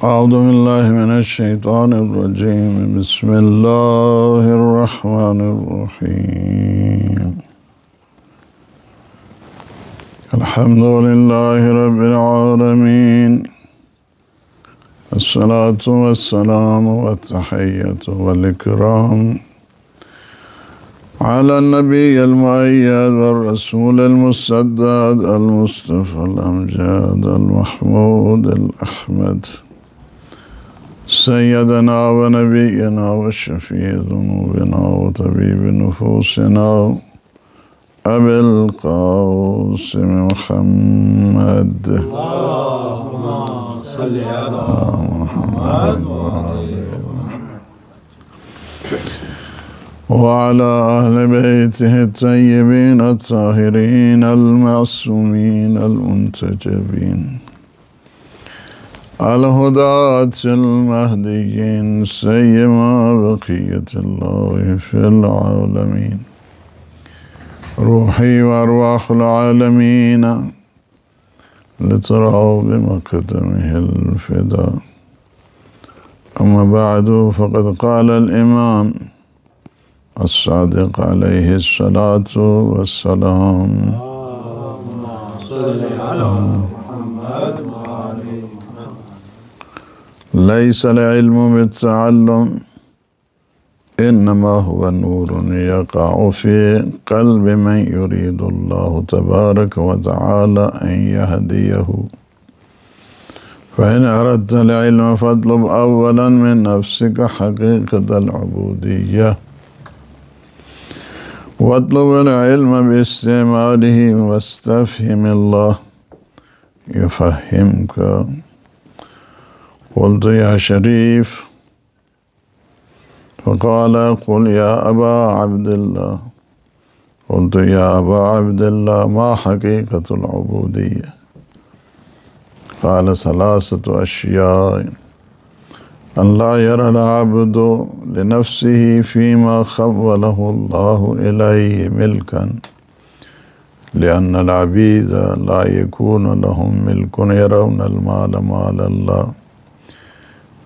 أعوذ بالله من الشيطان الرجيم بسم الله الرحمن الرحيم الحمد لله رب العالمين الصلاة والسلام والتحية والإكرام على النبي المؤيد والرسول المسدد المصطفى الأمجد المحمود الأحمد سيدنا ونبينا وشفيع ذنوبنا وطبيب نفوسنا أبي القاسم محمد اللهم صل على محمد وعلى أهل بيته الطيبين الطاهرين المعصومين المنتجبين الهداة المهديين سيما بقية الله في العالمين روحي وأرواح العالمين لترعوا بمقدمه الفداء أما بعد فقد قال الإمام الصادق عليه الصلاة والسلام اللهم صل على محمد ليس العلم بالتعلم إنما هو نور يقع في قلب من يريد الله تبارك وتعالى أن يهديه فإن أردت العلم فاطلب أولا من نفسك حقيقة العبودية واطلب العلم باستعماله واستفهم الله يفهمك قلت يا شريف فقال قل يا أبا عبد الله قلت يا أبا عبد الله ما حقيقة العبودية قال ثلاثة أشياء أن لا يرى العبد لنفسه فيما خوله الله إليه ملكا لأن العبيد لا يكون لهم ملك يرون المال مال الله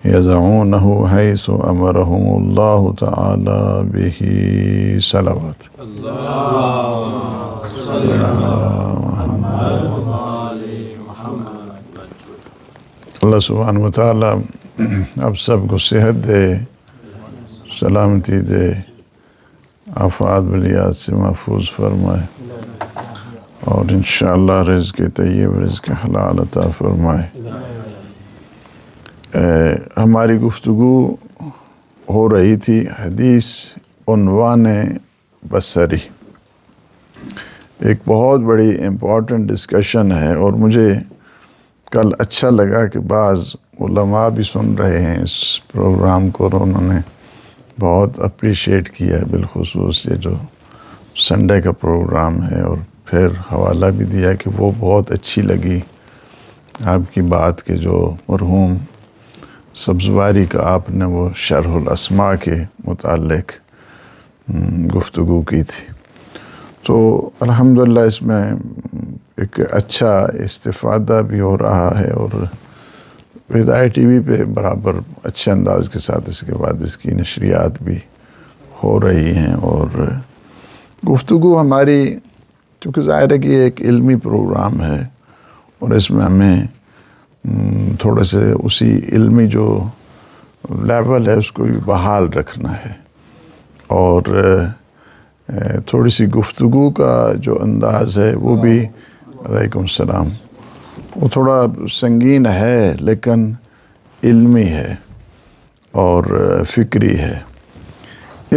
يزعونه حيث أمرهم الله تعالى به صلوات اللهم صل على محمد اللہ سبحانہ وتعالیٰ اب سب کو صحت دے، سلامتی دے، آفات بلیات سے محفوظ فرمائے اور انشاءاللہ رزق طیب رزق حلال عطا فرمائے۔ ہماری گفتگو ہو رہی تھی حدیث عنوان بصری، ایک بہت بڑی امپورٹنٹ ڈسکشن ہے، اور مجھے کل اچھا لگا کہ بعض علماء بھی سن رہے ہیں اس پروگرام کو اور انہوں نے بہت اپریشیٹ کیا ہے، بالخصوص یہ جو سنڈے کا پروگرام ہے، اور پھر حوالہ بھی دیا کہ وہ بہت اچھی لگی آپ کی بات کہ جو مرحوم سبزواری کا آپ نے وہ شرح الاسماء کے متعلق گفتگو کی تھی، تو الحمدللہ اس میں ایک اچھا استفادہ بھی ہو رہا ہے، اور ہدایت ٹی وی پہ برابر اچھے انداز کے ساتھ اس کے بعد اس کی نشریات بھی ہو رہی ہیں، اور گفتگو ہماری چونکہ ظاہر ہے کہ یہ ایک علمی پروگرام ہے، اور اس میں ہمیں تھوڑے سے اسی علمی جو لیول ہے اس کو بھی بحال رکھنا ہے، اور تھوڑی سی گفتگو کا جو انداز ہے وہ بھی علیکم السلام وہ تھوڑا سنگین ہے لیکن علمی ہے اور فکری ہے۔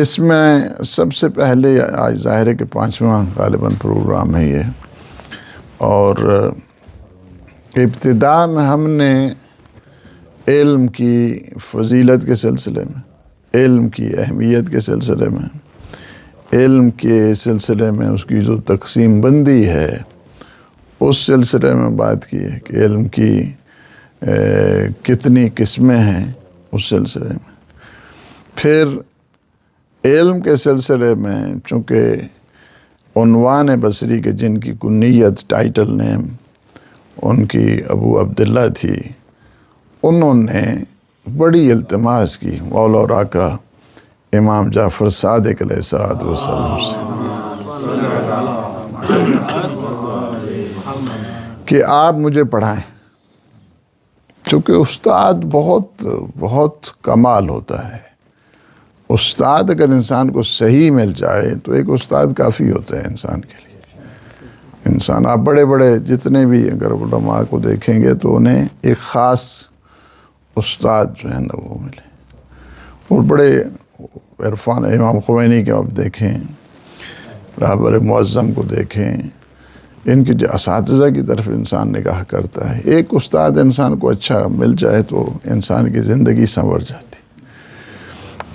اس میں سب سے پہلے آج ظاہر ہے کہ 5واں غالباً پروگرام ہے یہ، اور ابتدا میں ہم نے علم کی فضیلت کے سلسلے میں، علم کی اہمیت کے سلسلے میں، علم کے سلسلے میں اس کی جو تقسیم بندی ہے اس سلسلے میں بات کی ہے کہ علم کی کتنی قسمیں ہیں اس سلسلے میں۔ پھر علم کے سلسلے میں چونکہ عنوان بصری کے جن کی کنیت ٹائٹل نیم ان کی ابو عبداللہ تھی، انہوں نے بڑی التماس کی مولا اور آقا امام جعفر صادق علیہ السلام سے کہ آپ مجھے پڑھائیں، چونکہ استاد بہت کمال ہوتا ہے۔ استاد اگر انسان کو صحیح مل جائے تو ایک استاد کافی ہوتا ہے انسان کے لیے۔ انسان آپ بڑے بڑے جتنے بھی اگر علماء کو دیکھیں گے تو انہیں ایک خاص استاد جو ہے نا وہ ملے، اور بڑے عرفان امام خمینی کے آپ دیکھیں، رہبر معظم کو دیکھیں، ان کے جو اساتذہ کی طرف انسان نگاہ کرتا ہے، ایک استاد انسان کو اچھا مل جائے تو انسان کی زندگی سنور جاتی۔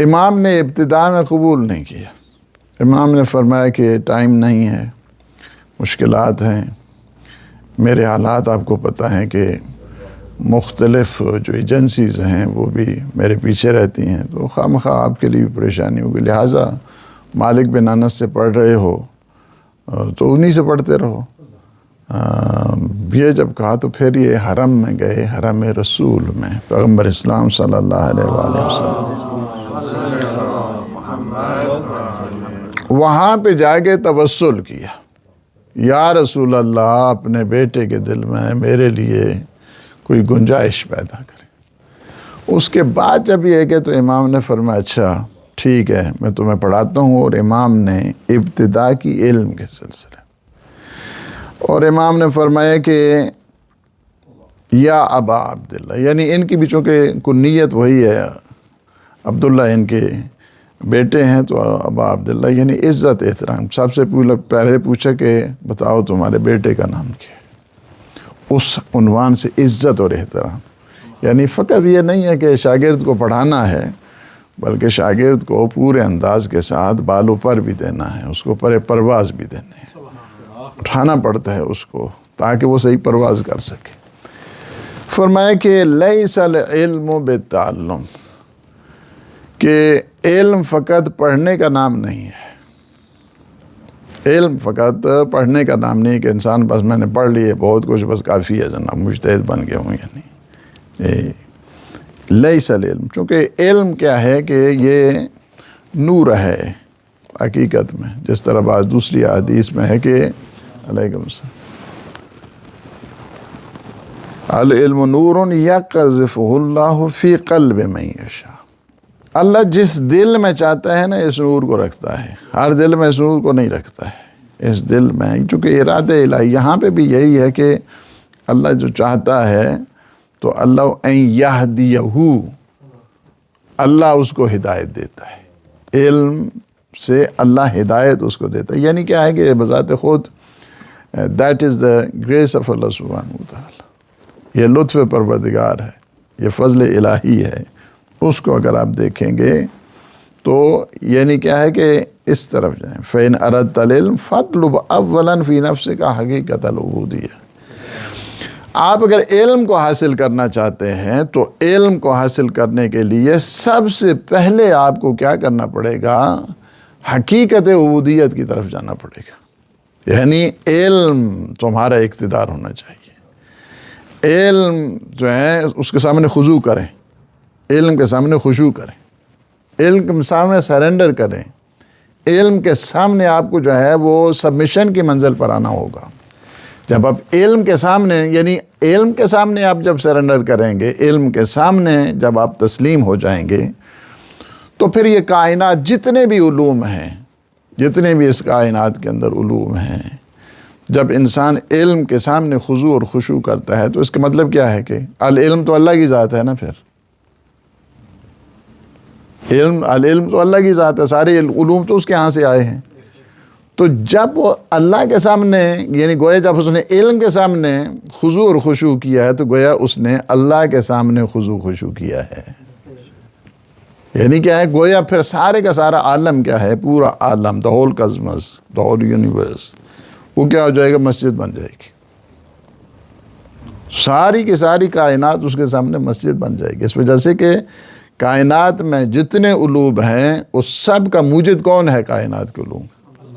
امام نے ابتدا میں قبول نہیں کیا۔ امام نے فرمایا کہ ٹائم نہیں ہے، مشکلات ہیں، میرے حالات آپ کو پتہ ہیں کہ مختلف جو ایجنسیز ہیں وہ بھی میرے پیچھے رہتی ہیں، تو خواہ آپ کے لیے بھی پریشانی ہوگی، لہٰذا مالک بن انس سے پڑھ رہے ہو تو انہی سے پڑھتے رہو۔ یہ جب کہا تو پھر یہ حرم میں گئے، حرم رسول میں، پیغمبر اسلام صلی اللہ علیہ وآلہ وسلم، وہاں پہ جا کے توسل کیا، یا رسول اللہ اپنے بیٹے کے دل میں میرے لیے کوئی گنجائش پیدا کرے۔ اس کے بعد جب یہ کہ تو امام نے فرمایا اچھا ٹھیک ہے میں تمہیں پڑھاتا ہوں، اور امام نے ابتدا کی علم کے سلسلے، اور امام نے فرمایا کہ یا ابا عبداللہ، یعنی ان کی بھی چونکہ کنیت وہی ہے، عبداللہ ان کے بیٹے ہیں تو ابا عبداللہ یعنی عزت احترام۔ سب سے پہلے پوچھا کہ بتاؤ تمہارے بیٹے کا نام کیا ہے، اس عنوان سے عزت اور احترام، یعنی فقط یہ نہیں ہے کہ شاگرد کو پڑھانا ہے، بلکہ شاگرد کو پورے انداز کے ساتھ بالو پر بھی دینا ہے، اس کو پرواز بھی دینے ہیں، اٹھانا پڑتا ہے اس کو تاکہ وہ صحیح پرواز کر سکے۔ فرمایا کہ لیس العلم بالتعلم، کہ علم فقط پڑھنے کا نام نہیں ہے، علم فقط پڑھنے کا نام نہیں کہ انسان بس میں نے پڑھ لیے بہت کچھ بس کافی ہے جناب مجتہد بن گیا ہوں، یعنی لیس العلم، چونکہ علم کیا ہے کہ یہ نور ہے حقیقت میں، جس طرح بعض دوسری حدیث میں ہے کہ علیکم السلام العلم نور یقذفہ اللہ فی قلب من یشاء، اللہ جس دل میں چاہتا ہے نا اس نور کو رکھتا ہے، ہر دل میں اس نور کو نہیں رکھتا ہے، اس دل میں، چونکہ ارادہ الہی یہاں پہ بھی یہی ہے کہ اللہ جو چاہتا ہے تو اللہ ان یہدیہ، اللہ اس کو ہدایت دیتا ہے، علم سے اللہ ہدایت اس کو دیتا ہے، یعنی کیا ہے کہ بذات خود that is the grace of Allah سبحانہ وتعالی، یہ لطف پروردگار ہے، یہ فضل الہی ہے، اس کو اگر آپ دیکھیں گے تو یعنی کیا ہے کہ اس طرف جائیں، فَإِنْ أَرَدْتَ الْعِلْمَ فَاطْلُبْ أَوَّلًا فِي نَفْسِكَ حَقِيقَةَ الْعُبُودِيَّةِ، آپ اگر علم کو حاصل کرنا چاہتے ہیں تو علم کو حاصل کرنے کے لیے سب سے پہلے آپ کو کیا کرنا پڑے گا، حقیقت عبودیت کی طرف جانا پڑے گا، یعنی علم تمہارا اقتدار ہونا چاہیے، علم جو ہے اس کے سامنے خضوع کریں، علم کے سامنے خشوع کریں، علم کے سامنے سرنڈر کریں، علم کے سامنے آپ کو جو ہے وہ سبمیشن کی منزل پر آنا ہوگا۔ جب آپ علم کے سامنے، یعنی علم کے سامنے آپ جب سرنڈر کریں گے، علم کے سامنے جب آپ تسلیم ہو جائیں گے تو پھر یہ کائنات جتنے بھی علوم ہیں، جتنے بھی اس کائنات کے اندر علوم ہیں، جب انسان علم کے سامنے خضوع اور خشوع کرتا ہے تو اس کا مطلب کیا ہے کہ العلم تو اللہ کی ذات ہے نا، پھر العلم تو اللہ کی ذات ہے، سارے علوم تو اس کے ہاں سے آئے ہیں، تو جب وہ اللہ کے سامنے، یعنی گویا جب اس نے علم کے سامنے خضوع اور خشوع کیا ہے تو گویا اس نے اللہ کے سامنے خضوع خشوع کیا ہے، یعنی کیا ہے، گویا پھر سارے کا سارا عالم کیا ہے، پورا عالم، the whole cosmos, the whole universe، وہ کیا ہو جائے گا، مسجد بن جائے گی، ساری کی ساری کائنات اس کے سامنے مسجد بن جائے گی، اس وجہ سے کہ کائنات میں جتنے علوم ہیں اس سب کا موجد کون ہے، کائنات کے علوم،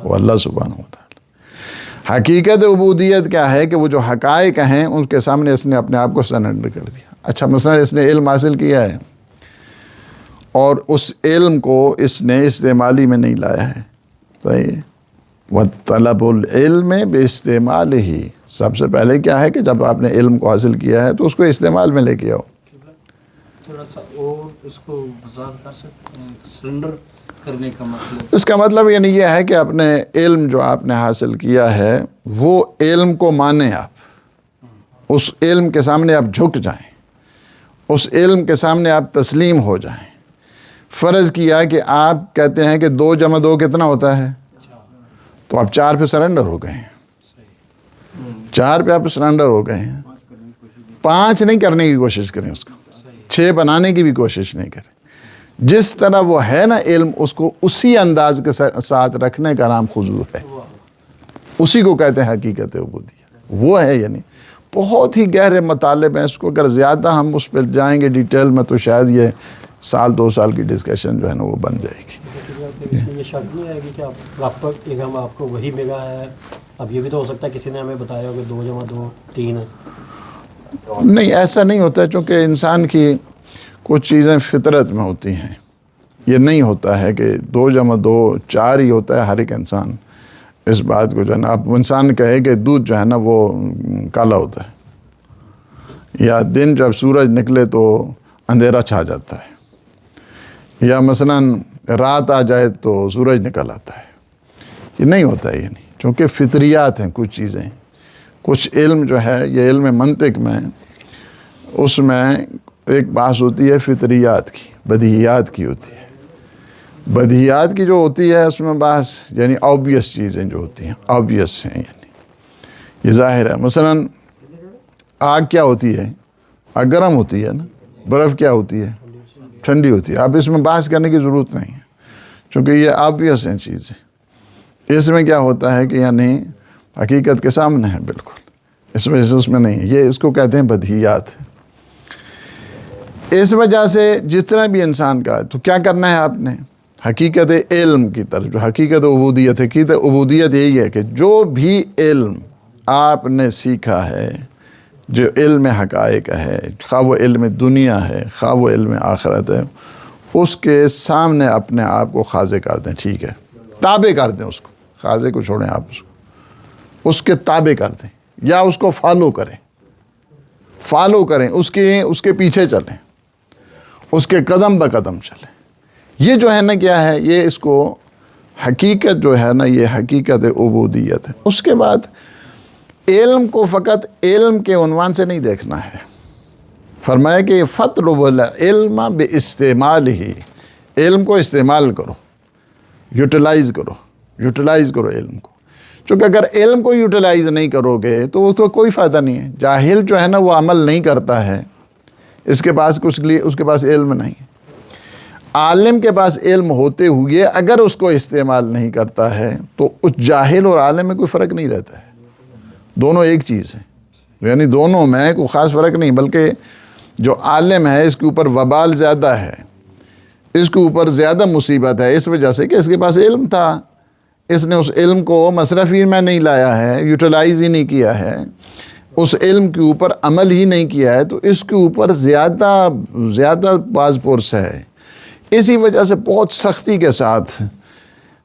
وہ اللہ سبحانہ وتعالی۔ حقیقت عبودیت کیا ہے کہ وہ جو حقائق ہیں ان کے سامنے اس نے اپنے آپ کو سرنڈر کر دیا. اچھا مثلا اس نے علم حاصل کیا ہے اور اس علم کو اس نے استعمالی میں نہیں لایا ہے. صحیح. وَطَلَبُ الْعِلْمِ بِاسْتِعْمَالِهِ. سب سے پہلے کیا ہے کہ جب آپ نے علم کو حاصل کیا ہے تو اس کو استعمال میں لے کے آؤ. تھوڑا سا اور اس کو وضاحت کر سکتے ہیں سرنڈر کرنے کا مطلب؟ اس کا مطلب یعنی یہ ہے کہ اپنے علم جو آپ نے حاصل کیا ہے وہ علم کو مانیں آپ. اس علم کے سامنے آپ جھک جائیں. اس علم کے سامنے آپ تسلیم ہو جائیں. فرض کیا کہ آپ کہتے ہیں کہ 2 + 2 کتنا ہوتا ہے تو آپ 4 پہ سرنڈر ہو گئے ہیں. 4 پہ آپ سرنڈر ہو گئے ہیں. 5 نہیں کرنے کی کوشش کریں, اس کو 6 بنانے کی بھی کوشش نہیں کریں. جس طرح وہ ہے نا علم, اس کو اسی انداز کے ساتھ رکھنے کا نام خضوع ہے. اسی کو کہتے ہیں حقیقت عبودیت. وہ ہے یعنی بہت ہی گہرے مطالب ہیں. اس کو اگر زیادہ ہم اس پہ جائیں گے ڈیٹیل میں تو شاید یہ 1-2 سال کی ڈسکشن جو ہے نا وہ بن جائے گی. اس میں یہ شک نہیں آئے گی کہ آپ پر ایک ہم آپ کو وہی ملا ہے. اب یہ بھی تو ہو سکتا ہے کسی نے ہمیں بتایا ہو کہ 2 + 2 3 ہے. نہیں, ایسا نہیں ہوتا ہے چونکہ انسان کی کچھ چیزیں فطرت میں ہوتی ہیں. یہ نہیں ہوتا ہے کہ 2 + 2 4 ہی ہوتا ہے. ہر ایک انسان اس بات کو جو ہے نا, اب انسان کہے کہ دودھ جو ہے نا وہ کالا ہوتا ہے, یا دن جب سورج نکلے تو اندھیرا چھا جاتا ہے, یا مثلاً رات آ جائے تو سورج نکل آتا ہے. یہ نہیں ہوتا ہے. یہ نہیں, چونکہ فطریات ہیں کچھ چیزیں. کچھ علم جو ہے یہ علم منطق میں, اس میں ایک بحث ہوتی ہے فطریات کی, بدیہیات کی ہوتی ہے. بدیہیات کی جو ہوتی ہے اس میں بحث یعنی آبویس چیزیں جو ہوتی ہیں, آبویس ہیں, یعنی یہ ظاہر ہے. مثلاً آگ کیا ہوتی ہے؟ آگ گرم ہوتی ہے نا. برف کیا ہوتی ہے؟ ٹھنڈی ہوتی ہے. اب اس میں بحث کرنے کی ضرورت نہیں ہے چونکہ یہ آبویس ہیں چیزیں. اس میں کیا ہوتا ہے کہ یعنی حقیقت کے سامنے ہے بالکل, اس وجہ سے اس میں نہیں ہے. یہ اس کو کہتے ہیں بدیہیات. اس وجہ سے جتنا بھی انسان کا تو کیا کرنا ہے آپ نے حقیقت علم کی طرف, جو حقیقت عبودیت ہے. حقیقت عبودیت یہی ہے کہ جو بھی علم آپ نے سیکھا ہے, جو علم حقائق ہے, خواہ وہ علم دنیا ہے خواہ وہ علم آخرت ہے, اس کے سامنے اپنے آپ کو خاضع کر دیں. ٹھیک ہے, تابع کر دیں اس کو. خاضع کو چھوڑیں, آپ اس کے تابع کر دیں یا اس کو فالو کریں. فالو کریں, اس کے پیچھے چلیں, اس کے قدم بقدم چلیں. یہ جو ہے نا کیا ہے, یہ اس کو حقیقت جو ہے نا یہ حقیقت عبودیت ہے. اس کے بعد علم کو فقط علم کے عنوان سے نہیں دیکھنا ہے. فرمایا کہ فَاطْلُبُ الْعِلْمَ بِاسْتِعْمَالِهِ. علم کو استعمال کرو, یوٹیلائز کرو علم کو. چونکہ اگر علم کو یوٹیلائز نہیں کرو گے تو اس کو کوئی فائدہ نہیں ہے. جاہل جو ہے نا وہ عمل نہیں کرتا ہے, اس کے پاس اس کے پاس علم نہیں ہے. عالم کے پاس علم ہوتے ہوئے اگر اس کو استعمال نہیں کرتا ہے تو اس جاہل اور عالم میں کوئی فرق نہیں رہتا ہے. دونوں ایک چیز ہے, یعنی دونوں میں کوئی خاص فرق نہیں, بلکہ جو عالم ہے اس کے اوپر وبال زیادہ ہے, اس کے اوپر زیادہ مصیبت ہے, اس وجہ سے کہ اس کے پاس علم تھا. اس نے اس علم کو مصرف ہی میں نہیں لایا ہے, یوٹیلائز ہی نہیں کیا ہے, اس علم کے اوپر عمل ہی نہیں کیا ہے, تو اس کے اوپر زیادہ باز پرس ہے. اسی وجہ سے بہت سختی کے ساتھ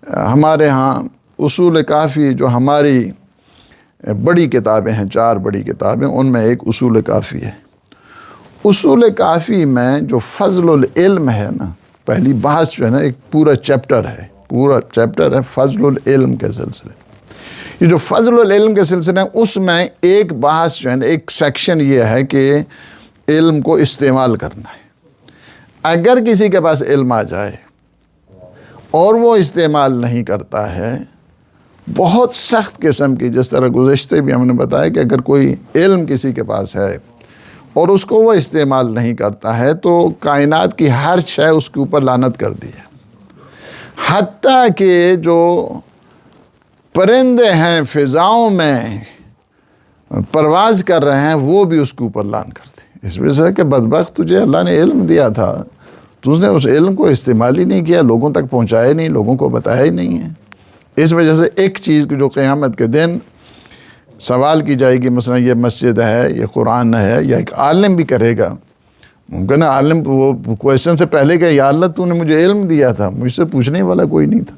ہمارے ہاں اصول کافی جو ہماری بڑی کتابیں ہیں, 4 بڑی کتابیں, ان میں ایک اصول کافی ہے. اصول کافی میں جو فضل العلم ہے نا, پہلی بحث جو ہے نا ایک پورا چیپٹر ہے فضل العلم کے سلسلے. یہ جو فضل العلم کے سلسلے ہیں اس میں ایک بحث جو ہے نا, ایک سیکشن یہ ہے کہ علم کو استعمال کرنا ہے. اگر کسی کے پاس علم آ جائے اور وہ استعمال نہیں کرتا ہے, بہت سخت قسم کی, جس طرح گزشتے بھی ہم نے بتایا کہ اگر کوئی علم کسی کے پاس ہے اور اس کو وہ استعمال نہیں کرتا ہے تو کائنات کی ہر شے اس کے اوپر لعنت کر دی ہے. حتیٰ کہ جو پرندے ہیں فضاؤں میں پرواز کر رہے ہیں وہ بھی اس کے اوپر لعن کرتے ہیں. اس وجہ سے کہ بدبخت, تجھے اللہ نے علم دیا تھا, تو نے اس علم کو استعمال ہی نہیں کیا, لوگوں تک پہنچایا نہیں, لوگوں کو بتایا ہی نہیں ہے. اس وجہ سے ایک چیز جو قیامت کے دن سوال کی جائے گی مثلا یہ مسجد ہے، یہ قرآن ہے، یا ایک عالم بھی کرے گا، ممکن ہے عالم وہ کویشچن سے پہلے کہ یا اللہ تو نے مجھے علم دیا تھا، مجھ سے پوچھنے والا کوئی نہیں تھا،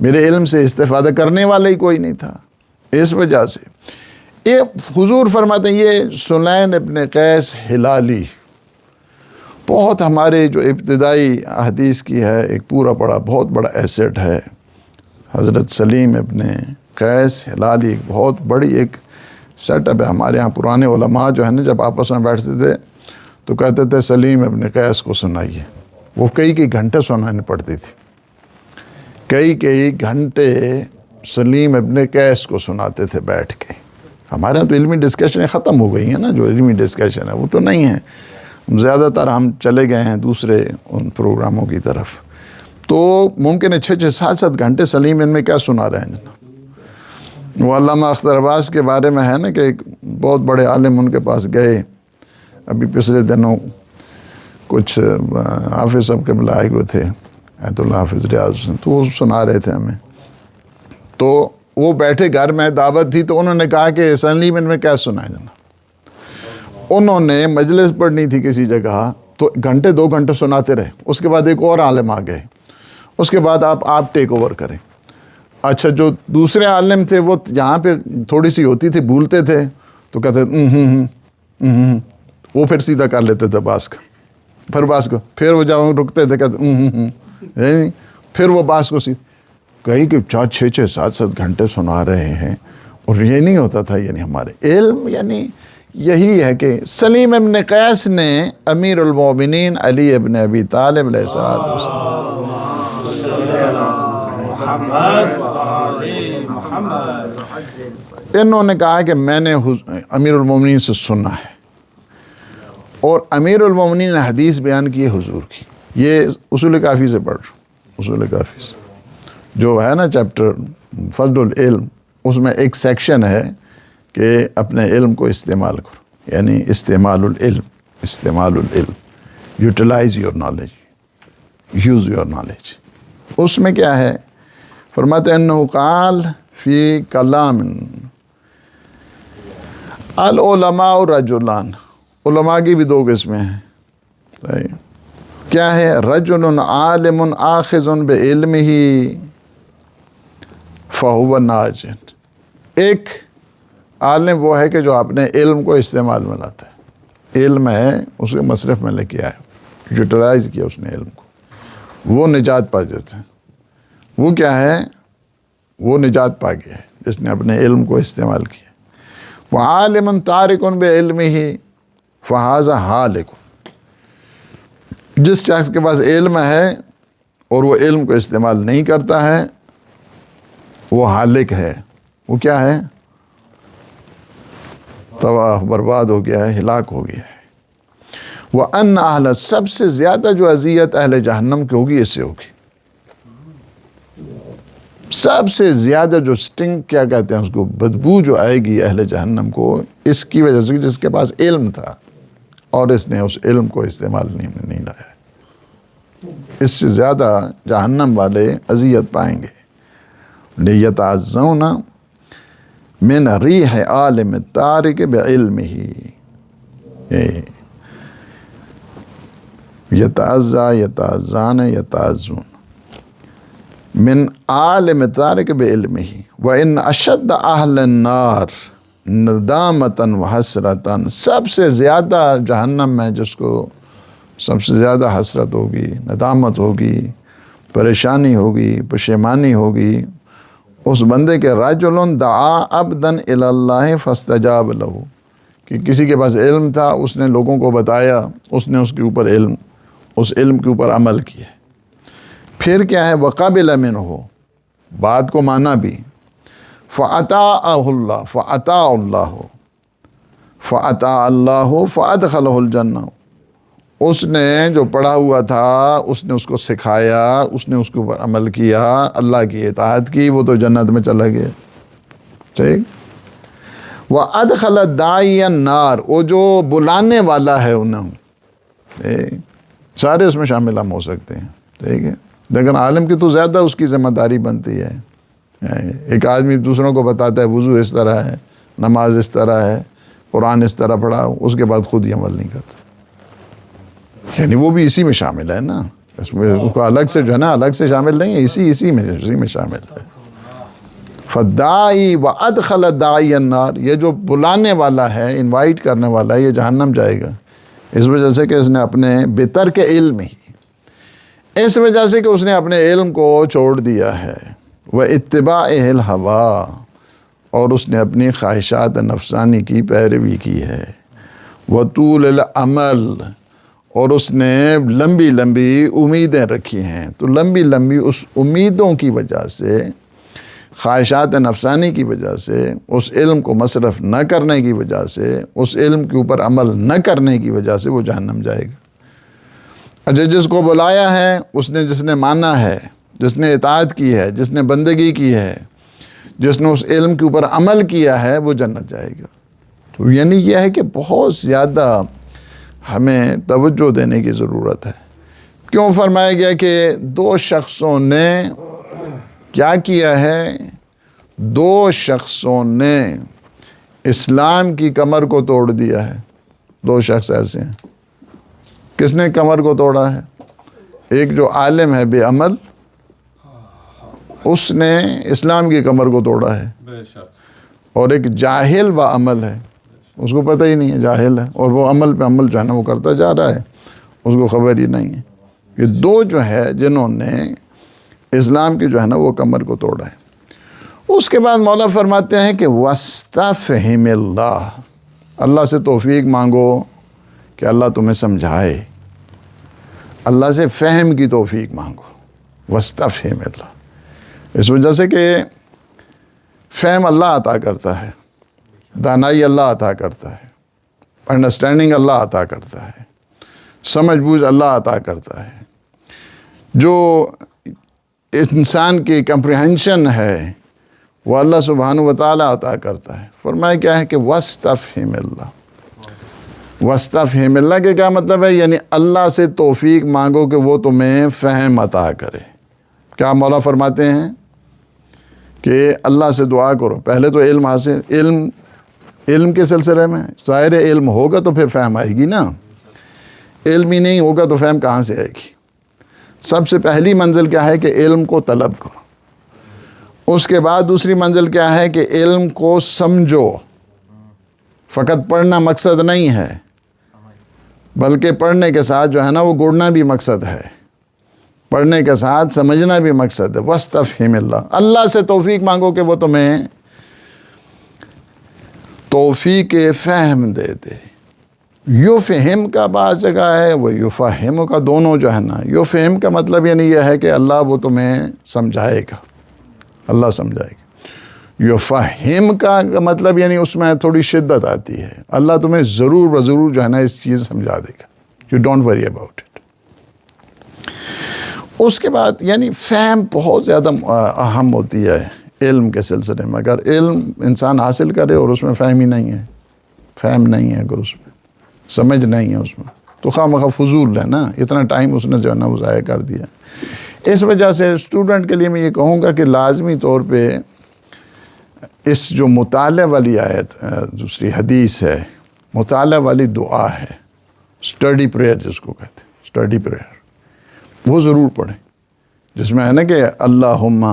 میرے علم سے استفادہ کرنے والا ہی کوئی نہیں تھا، اس وجہ سے یہ حضور فرماتے ہیں یہ سلیم ابن قیس ہلالی بہت ہمارے جو ابتدائی حدیث کی ہے ایک پورا بہت بڑا ایسٹ ہے۔ حضرت سلیم ابن قیس ہلالی ایک بہت بڑی ایک سیٹ اپ ہے۔ ہمارے ہاں پرانے علماء جو ہیں نا جب آپس میں بیٹھتے تھے تو کہتے تھے سلیم ابن قیس کو سنائیے، وہ کئی گھنٹے سنانے پڑتی تھی، کئی گھنٹے سلیم ابن قیس کو سناتے تھے بیٹھ کے۔ ہمارے ہاں تو علمی ڈسکشنیں ختم ہو گئی ہیں نا، جو علمی ڈسکشن ہے وہ تو نہیں ہے، زیادہ تر ہم چلے گئے ہیں دوسرے ان پروگراموں کی طرف۔ تو ممکن ہے 6-7 گھنٹے سلیم ان میں کیا سنا رہے ہیں جناب۔ وہ علامہ اختر عباس کے بارے میں ہے نا کہ ایک بہت بڑے عالم ان کے پاس گئے، ابھی پچھلے دنوں کچھ حافظ صاحب کے بلائے ہوئے تھے، ایت اللہ حافظ ریاض، تو وہ سنا رہے تھے ہمیں، تو وہ بیٹھے گھر میں دعوت تھی تو انہوں نے کہا کہ سلیم ان میں کیا سنا ہے جناب۔ انہوں نے مجلس پڑھنی تھی کسی جگہ تو 1-2 گھنٹے سناتے رہے، اس کے بعد ایک اور عالم آ گئے، اس کے بعد آپ ٹیک اوور کریں۔ اچھا جو دوسرے عالم تھے وہ یہاں پہ تھوڑی سی ہوتی تھی بھولتے تھے تو کہتے وہ پھر سیدھا کر لیتے تھے باس کا، پھر وہ جب رکتے تھے کہتے پھر وہ باس کو کہیں کہ 6-7 گھنٹے سنا رہے ہیں، اور یہ نہیں ہوتا تھا۔ یعنی ہمارے علم یعنی یہی ہے کہ سلیم ابن قیس نے امیر المومنین علی ابن ابی طالب علیہ السلام انہوں نے کہا کہ میں نے امیر المومنین سے سنا ہے، اور امیر المومنین نے حدیث بیان کی ہے حضور کی۔ یہ اصول کافی سے پڑھ اصول کافی سے جو ہے نا چیپٹر فضل العلم، اس میں ایک سیکشن ہے کہ اپنے علم کو استعمال کرو، یعنی استعمال العلم، utilize your knowledge, use your knowledge. اس میں کیا ہے فرماتے ہیں انہو قال فی کلام العلماء رجلان، علماء کی بھی 2 قسمیں ہیں، کیا ہے؟ رجل عالم آخذ بعلمہ فہو ناجن، ایک عالم وہ ہے کہ جو اپنے علم کو استعمال میں لاتا ہے، علم ہے اس کے مصرف میں لے کے آیا، یوٹیلائز کیا اس نے علم کو، وہ نجات پا جاتے ہیں۔ وہ کیا ہے؟ وہ نجات پا گیا ہے جس نے اپنے علم کو استعمال کیا۔ وعالم تارک بعلمہ فہذا ہالک، جس شخص کے پاس علم ہے اور وہ علم کو استعمال نہیں کرتا ہے وہ ہالک ہے، وہ کیا ہے؟ تباہ برباد ہو گیا ہے، ہلاک ہو گیا ہے۔ وَأَنَّ أَهْلَ، سب سے زیادہ جو اذیت اہل جہنم کی ہوگی اس سے ہوگی، سب سے زیادہ جو سٹنگ کیا کہتے ہیں اس کو، بدبو جو آئے گی اہل جہنم کو، اس کی وجہ سے جس کے پاس علم تھا اور اس نے اس علم کو استعمال نہیں لایا، اس سے زیادہ جہنم والے اذیت پائیں گے۔ لِيَتَعَزَّوْنَ مِنْ رِيحِ عَالِمِ التَّارِكِ بِعِلْمِهِ، یتعزون من عالم تارک بعلمہ، وَإِنَّ أَشَدَّ أَهْلِ النَّارِ ندامتاً وحسرتاً، سب سے زیادہ جہنم میں جس کو سب سے زیادہ حسرت ہوگی، ندامت ہوگی، پریشانی ہوگی، پشیمانی ہوگی، اس بندے کے رجل دعا عبدا الی اللہ فاستجاب لہ، کہ کسی کے پاس علم تھا، اس نے لوگوں کو بتایا، اس نے اس کے اوپر اس علم کے اوپر عمل کیا، پھر کیا ہے؟ وقبل منہ، بات کو مانا بھی، فَأَطَاعَهُ اللَّهُ فَأَطَاعَ اللَّهُ فَأَدْخَلَهُ الْجَنَّةَ، اس نے جو پڑھا ہوا تھا اس نے اس کو سکھایا، اس نے اس کے اوپر عمل کیا، اللہ کی اطاعت کی، وہ تو جنت میں چلا گیا، ٹھیک۔ وَأَدْخَلَ الدَّاعِيَ النَّارَ، وہ جو بلانے والا ہے انہوں، سارے اس میں شامل ہم ہو سکتے ہیں، ٹھیک ہے، لیکن عالم کی تو زیادہ اس کی ذمہ داری بنتی ہے۔ ایک آدمی دوسروں کو بتاتا ہے وضو اس طرح ہے، نماز اس طرح ہے، قرآن اس طرح پڑھا، اس کے بعد خود ہی عمل نہیں کرتا، یعنی وہ بھی اسی میں شامل ہے نا، اس میں اس کو الگ سے جو ہے نا الگ سے شامل نہیں ہے، اسی میں شامل ہے۔ فدائی وادخل الداعی النار، یہ جو بلانے والا ہے، انوائٹ کرنے والا ہے، یہ جہنم جائے گا، اس وجہ سے کہ اس نے اپنے بترک علم ہی، اس وجہ سے کہ اس نے اپنے علم کو چھوڑ دیا ہے، واتباعہ الہوا، اور اس نے اپنی خواہشات نفسانی کی پیروی کی ہے، وطول العمل، اور اس نے لمبی لمبی امیدیں رکھی ہیں، تو لمبی لمبی اس امیدوں کی وجہ سے، خواہشات نفسانی کی وجہ سے، اس علم کو مصرف نہ کرنے کی وجہ سے، اس علم کے اوپر عمل نہ کرنے کی وجہ سے وہ جہنم جائے گا۔ اچھا، جس کو بلایا ہے، جس نے مانا ہے، جس نے اطاعت کی ہے، جس نے بندگی کی ہے، جس نے اس علم کے اوپر عمل کیا ہے، وہ جنت جائے گا۔ تو یعنی یہ ہے کہ بہت زیادہ ہمیں توجہ دینے کی ضرورت ہے۔ کیوں فرمایا گیا کہ دو شخصوں نے کیا کیا ہے؟ دو شخصوں نے اسلام کی کمر کو توڑ دیا ہے۔ دو شخص ایسے ہیں۔ کس نے کمر کو توڑا ہے؟ ایک جو عالم ہے بے عمل، اس نے اسلام کی کمر کو توڑا ہے، اور ایک جاہل و عمل ہے، اس کو پتہ ہی نہیں ہے، جاہل ہے، اور وہ عمل پہ عمل جو ہے نا وہ کرتا جا رہا ہے، اس کو خبر ہی نہیں ہے۔ یہ دو جو ہے جنہوں نے اسلام کی جو ہے نا وہ کمر کو توڑا ہے۔ اس کے بعد مولا فرماتے ہیں کہ وَاسْتَفْهِمِ اللَّهِ، اللہ سے توفیق مانگو کہ اللہ تمہیں سمجھائے، اللہ سے فہم کی توفیق مانگو، وَاسْتَفْهِمِ اللَّهِ، اس وجہ سے کہ فہم اللہ عطا کرتا ہے، دانائی اللہ عطا کرتا ہے، انڈرسٹینڈنگ اللہ عطا کرتا ہے، سمجھ بوجھ اللہ عطا کرتا ہے۔ جو انسان کی کمپریہنشن ہے وہ اللہ سبحانہ وتعالی عطا کرتا ہے۔ فرمایا کیا ہے کہ وَاسْتَفْهِمِ اللَّهِ، وَاسْتَفْهِمِ اللَّهِ کے کیا مطلب ہے؟ یعنی اللہ سے توفیق مانگو کہ وہ تمہیں فہم عطا کرے۔ کیا مولا فرماتے ہیں کہ اللہ سے دعا کرو، پہلے تو علم حاصل، علم کے سلسلے میں ظاہر علم ہوگا تو پھر فہم آئے گی نا، علم ہی نہیں ہوگا تو فہم کہاں سے آئے گی؟ سب سے پہلی منزل کیا ہے کہ علم کو طلب کرو، اس کے بعد دوسری منزل کیا ہے کہ علم کو سمجھو۔ فقط پڑھنا مقصد نہیں ہے، بلکہ پڑھنے کے ساتھ جو ہے نا وہ گڑنا بھی مقصد ہے، پڑھنے کے ساتھ سمجھنا بھی مقصد ہے۔ وَاسْتَفْهِمِ اللَّهِ، اللہ سے توفیق مانگو کہ وہ تمہیں توفیق فہم دے دے۔ یفہم کا بعض جگہ ہے، وہ یفہم کا، دونوں جو ہے نا، یفہم کا مطلب یعنی یہ ہے کہ اللہ وہ تمہیں سمجھائے گا، اللہ سمجھائے گا۔ یفہم کا مطلب یعنی اس میں تھوڑی شدت آتی ہے، اللہ تمہیں ضرور و ضرور جو ہے نا اس چیز سمجھا دے گا، you don't worry about it. اس کے بعد یعنی فہم بہت زیادہ اہم ہوتی ہے علم کے سلسلے میں۔ اگر علم انسان حاصل کرے اور اس میں فہم ہی نہیں ہے، فہم نہیں ہے، اگر اس میں سمجھ نہیں ہے اس میں، تو خواہ مخواہ فضول ہے نا، اتنا ٹائم اس نے جو ہے نا وہ ضائع کر دیا۔ اس وجہ سے اسٹوڈنٹ کے لیے میں یہ کہوں گا کہ لازمی طور پہ اس جو مطالعہ والی آیت، دوسری حدیث ہے، مطالعہ والی دعا ہے، اسٹڈی پریئر جس کو کہتے ہیں، اسٹڈی پریئر، وہ ضرور پڑھیں، جس میں ہے نا کہ اللہم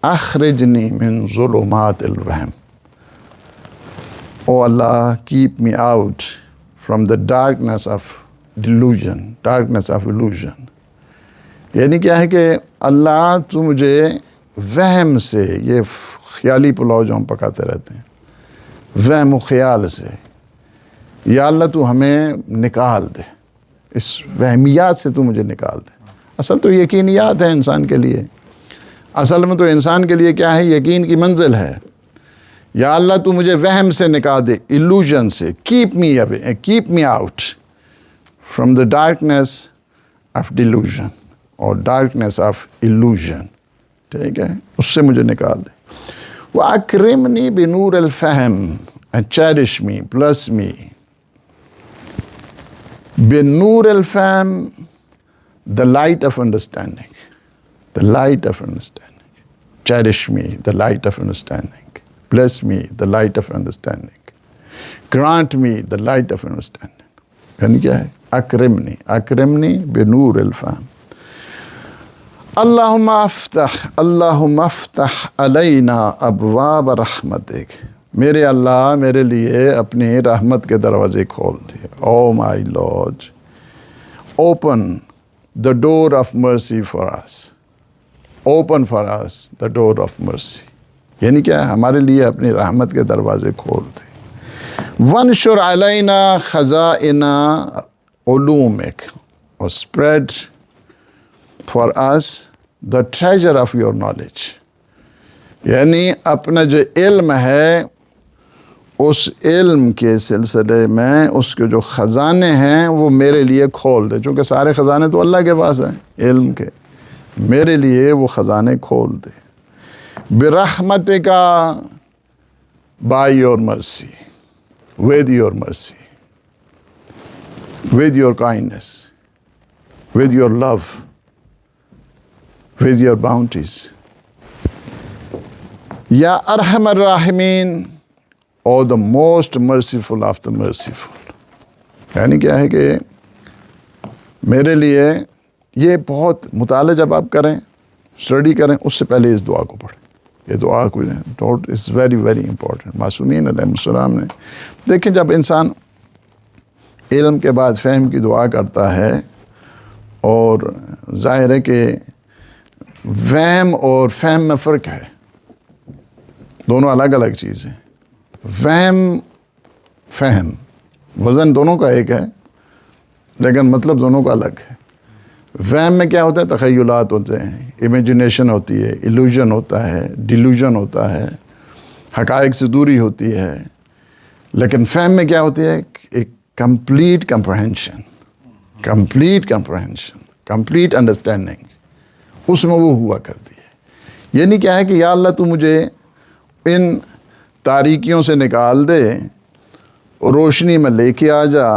اخرجنی من ظلمات الوہم، O Allah keep me out from the darkness of delusion, darkness of illusion۔ یعنی کیا ہے کہ اللہ تو مجھے وہم سے، یہ خیالی پلاؤ جو ہم پکاتے رہتے ہیں، وہم و خیال سے، یا اللہ تو ہمیں نکال دے، اس وہمیات سے تو مجھے نکال دے۔ اصل تو یقینیات ہے انسان کے لیے، اصل میں تو انسان کے لیے کیا ہے؟ یقین کی منزل ہے۔ یا اللہ تو مجھے وہم سے نکال دے، illusion سے، keep me out from the darkness of delusion اور darkness of illusion، ٹھیک ہے، اس سے مجھے نکال دے۔ وَأَكْرِمْنِي بِنُورِ الْفَهْمِ and cherish me, bless me بِنُورِ الْفَهْمِ، the light of understanding، the light of understanding، cherish me, the light of understanding۔ bless me the light of understanding, grant me the light of understanding. یعنی کیا ہے؟ اکرمنی بنور الفہم. اللہم افتح علینا ابواب رحمتک. میرے اللہ میرے لیے اپنی رحمت کے دروازے کھول دے. او مائی lord open the door of mercy for us. Open for us the door of mercy. یعنی کیا ہے؟ ہمارے لیے اپنی رحمت کے دروازے کھول دے. وانشر علینا خزائن علومک اور spread for us the treasure of your knowledge. یعنی اپنا جو علم ہے اس علم کے سلسلے میں اس کے جو خزانے ہیں وہ میرے لیے کھول دے. چونکہ سارے خزانے تو اللہ کے پاس ہیں علم کے، میرے لیے وہ خزانے کھول دے. برحمتک by your mercy, with your mercy, with your kindness, with your love, with your bounties. یا ارحم الراحمین or the most merciful of the merciful. یعنی کیا ہے کہ میرے لیے یہ بہت مطالعہ جب آپ کریں، اسٹڈی کریں، اس سے پہلے اس دعا کو پڑھیں. یہ دعا کو don't is very very important. معصومین علیہ السلام نے دیکھیں جب انسان علم کے بعد فہم کی دعا کرتا ہے، اور ظاہر ہے کہ وہم اور فہم میں فرق ہے، دونوں الگ الگ چیزیں. وہم فہم وزن دونوں کا ایک ہے لیکن مطلب دونوں کا الگ ہے. وہم میں کیا ہوتا ہے؟ تخیلات ہوتے ہیں، امیجنیشن ہوتی ہے، ایلوژن ہوتا ہے، ڈیلوژن ہوتا ہے، حقائق سے دوری ہوتی ہے. لیکن فہم میں کیا ہوتی ہے؟ ایک کمپلیٹ کمپریہنشن، کمپلیٹ انڈرسٹینڈنگ اس میں وہ ہوا کرتی ہے. یعنی کیا ہے کہ یا اللہ تو مجھے ان تاریکیوں سے نکال دے، روشنی میں لے کے آ جا،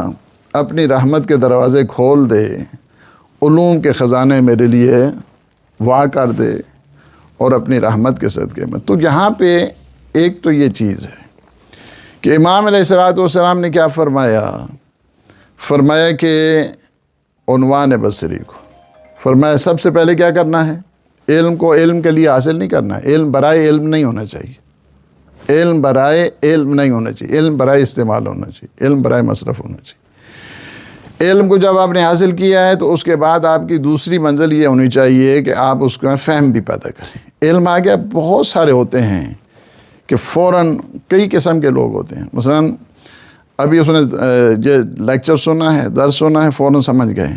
اپنی رحمت کے دروازے کھول دے، علوم کے خزانے میرے لیے وا کر دے، اور اپنی رحمت کے صدقے میں. تو یہاں پہ ایک تو یہ چیز ہے کہ امام علیہ السلام نے کیا فرمایا کہ عنوان بصری کو فرمایا سب سے پہلے کیا کرنا ہے؟ علم کو علم کے لیے حاصل نہیں کرنا ہے. علم برائے علم نہیں ہونا چاہیے، علم برائے علم نہیں ہونا چاہیے، علم برائے استعمال ہونا چاہیے، علم برائے مصرف ہونا چاہیے. علم کو جب آپ نے حاصل کیا ہے تو اس کے بعد آپ کی دوسری منزل یہ ہونی چاہیے کہ آپ اس کا فہم بھی پیدا کریں. علم آ گیا، بہت سارے ہوتے ہیں کہ فوراً کئی قسم کے لوگ ہوتے ہیں. مثلا ابھی اس نے لیکچر سنا ہے، درس سنا ہے، فوراً سمجھ گئے.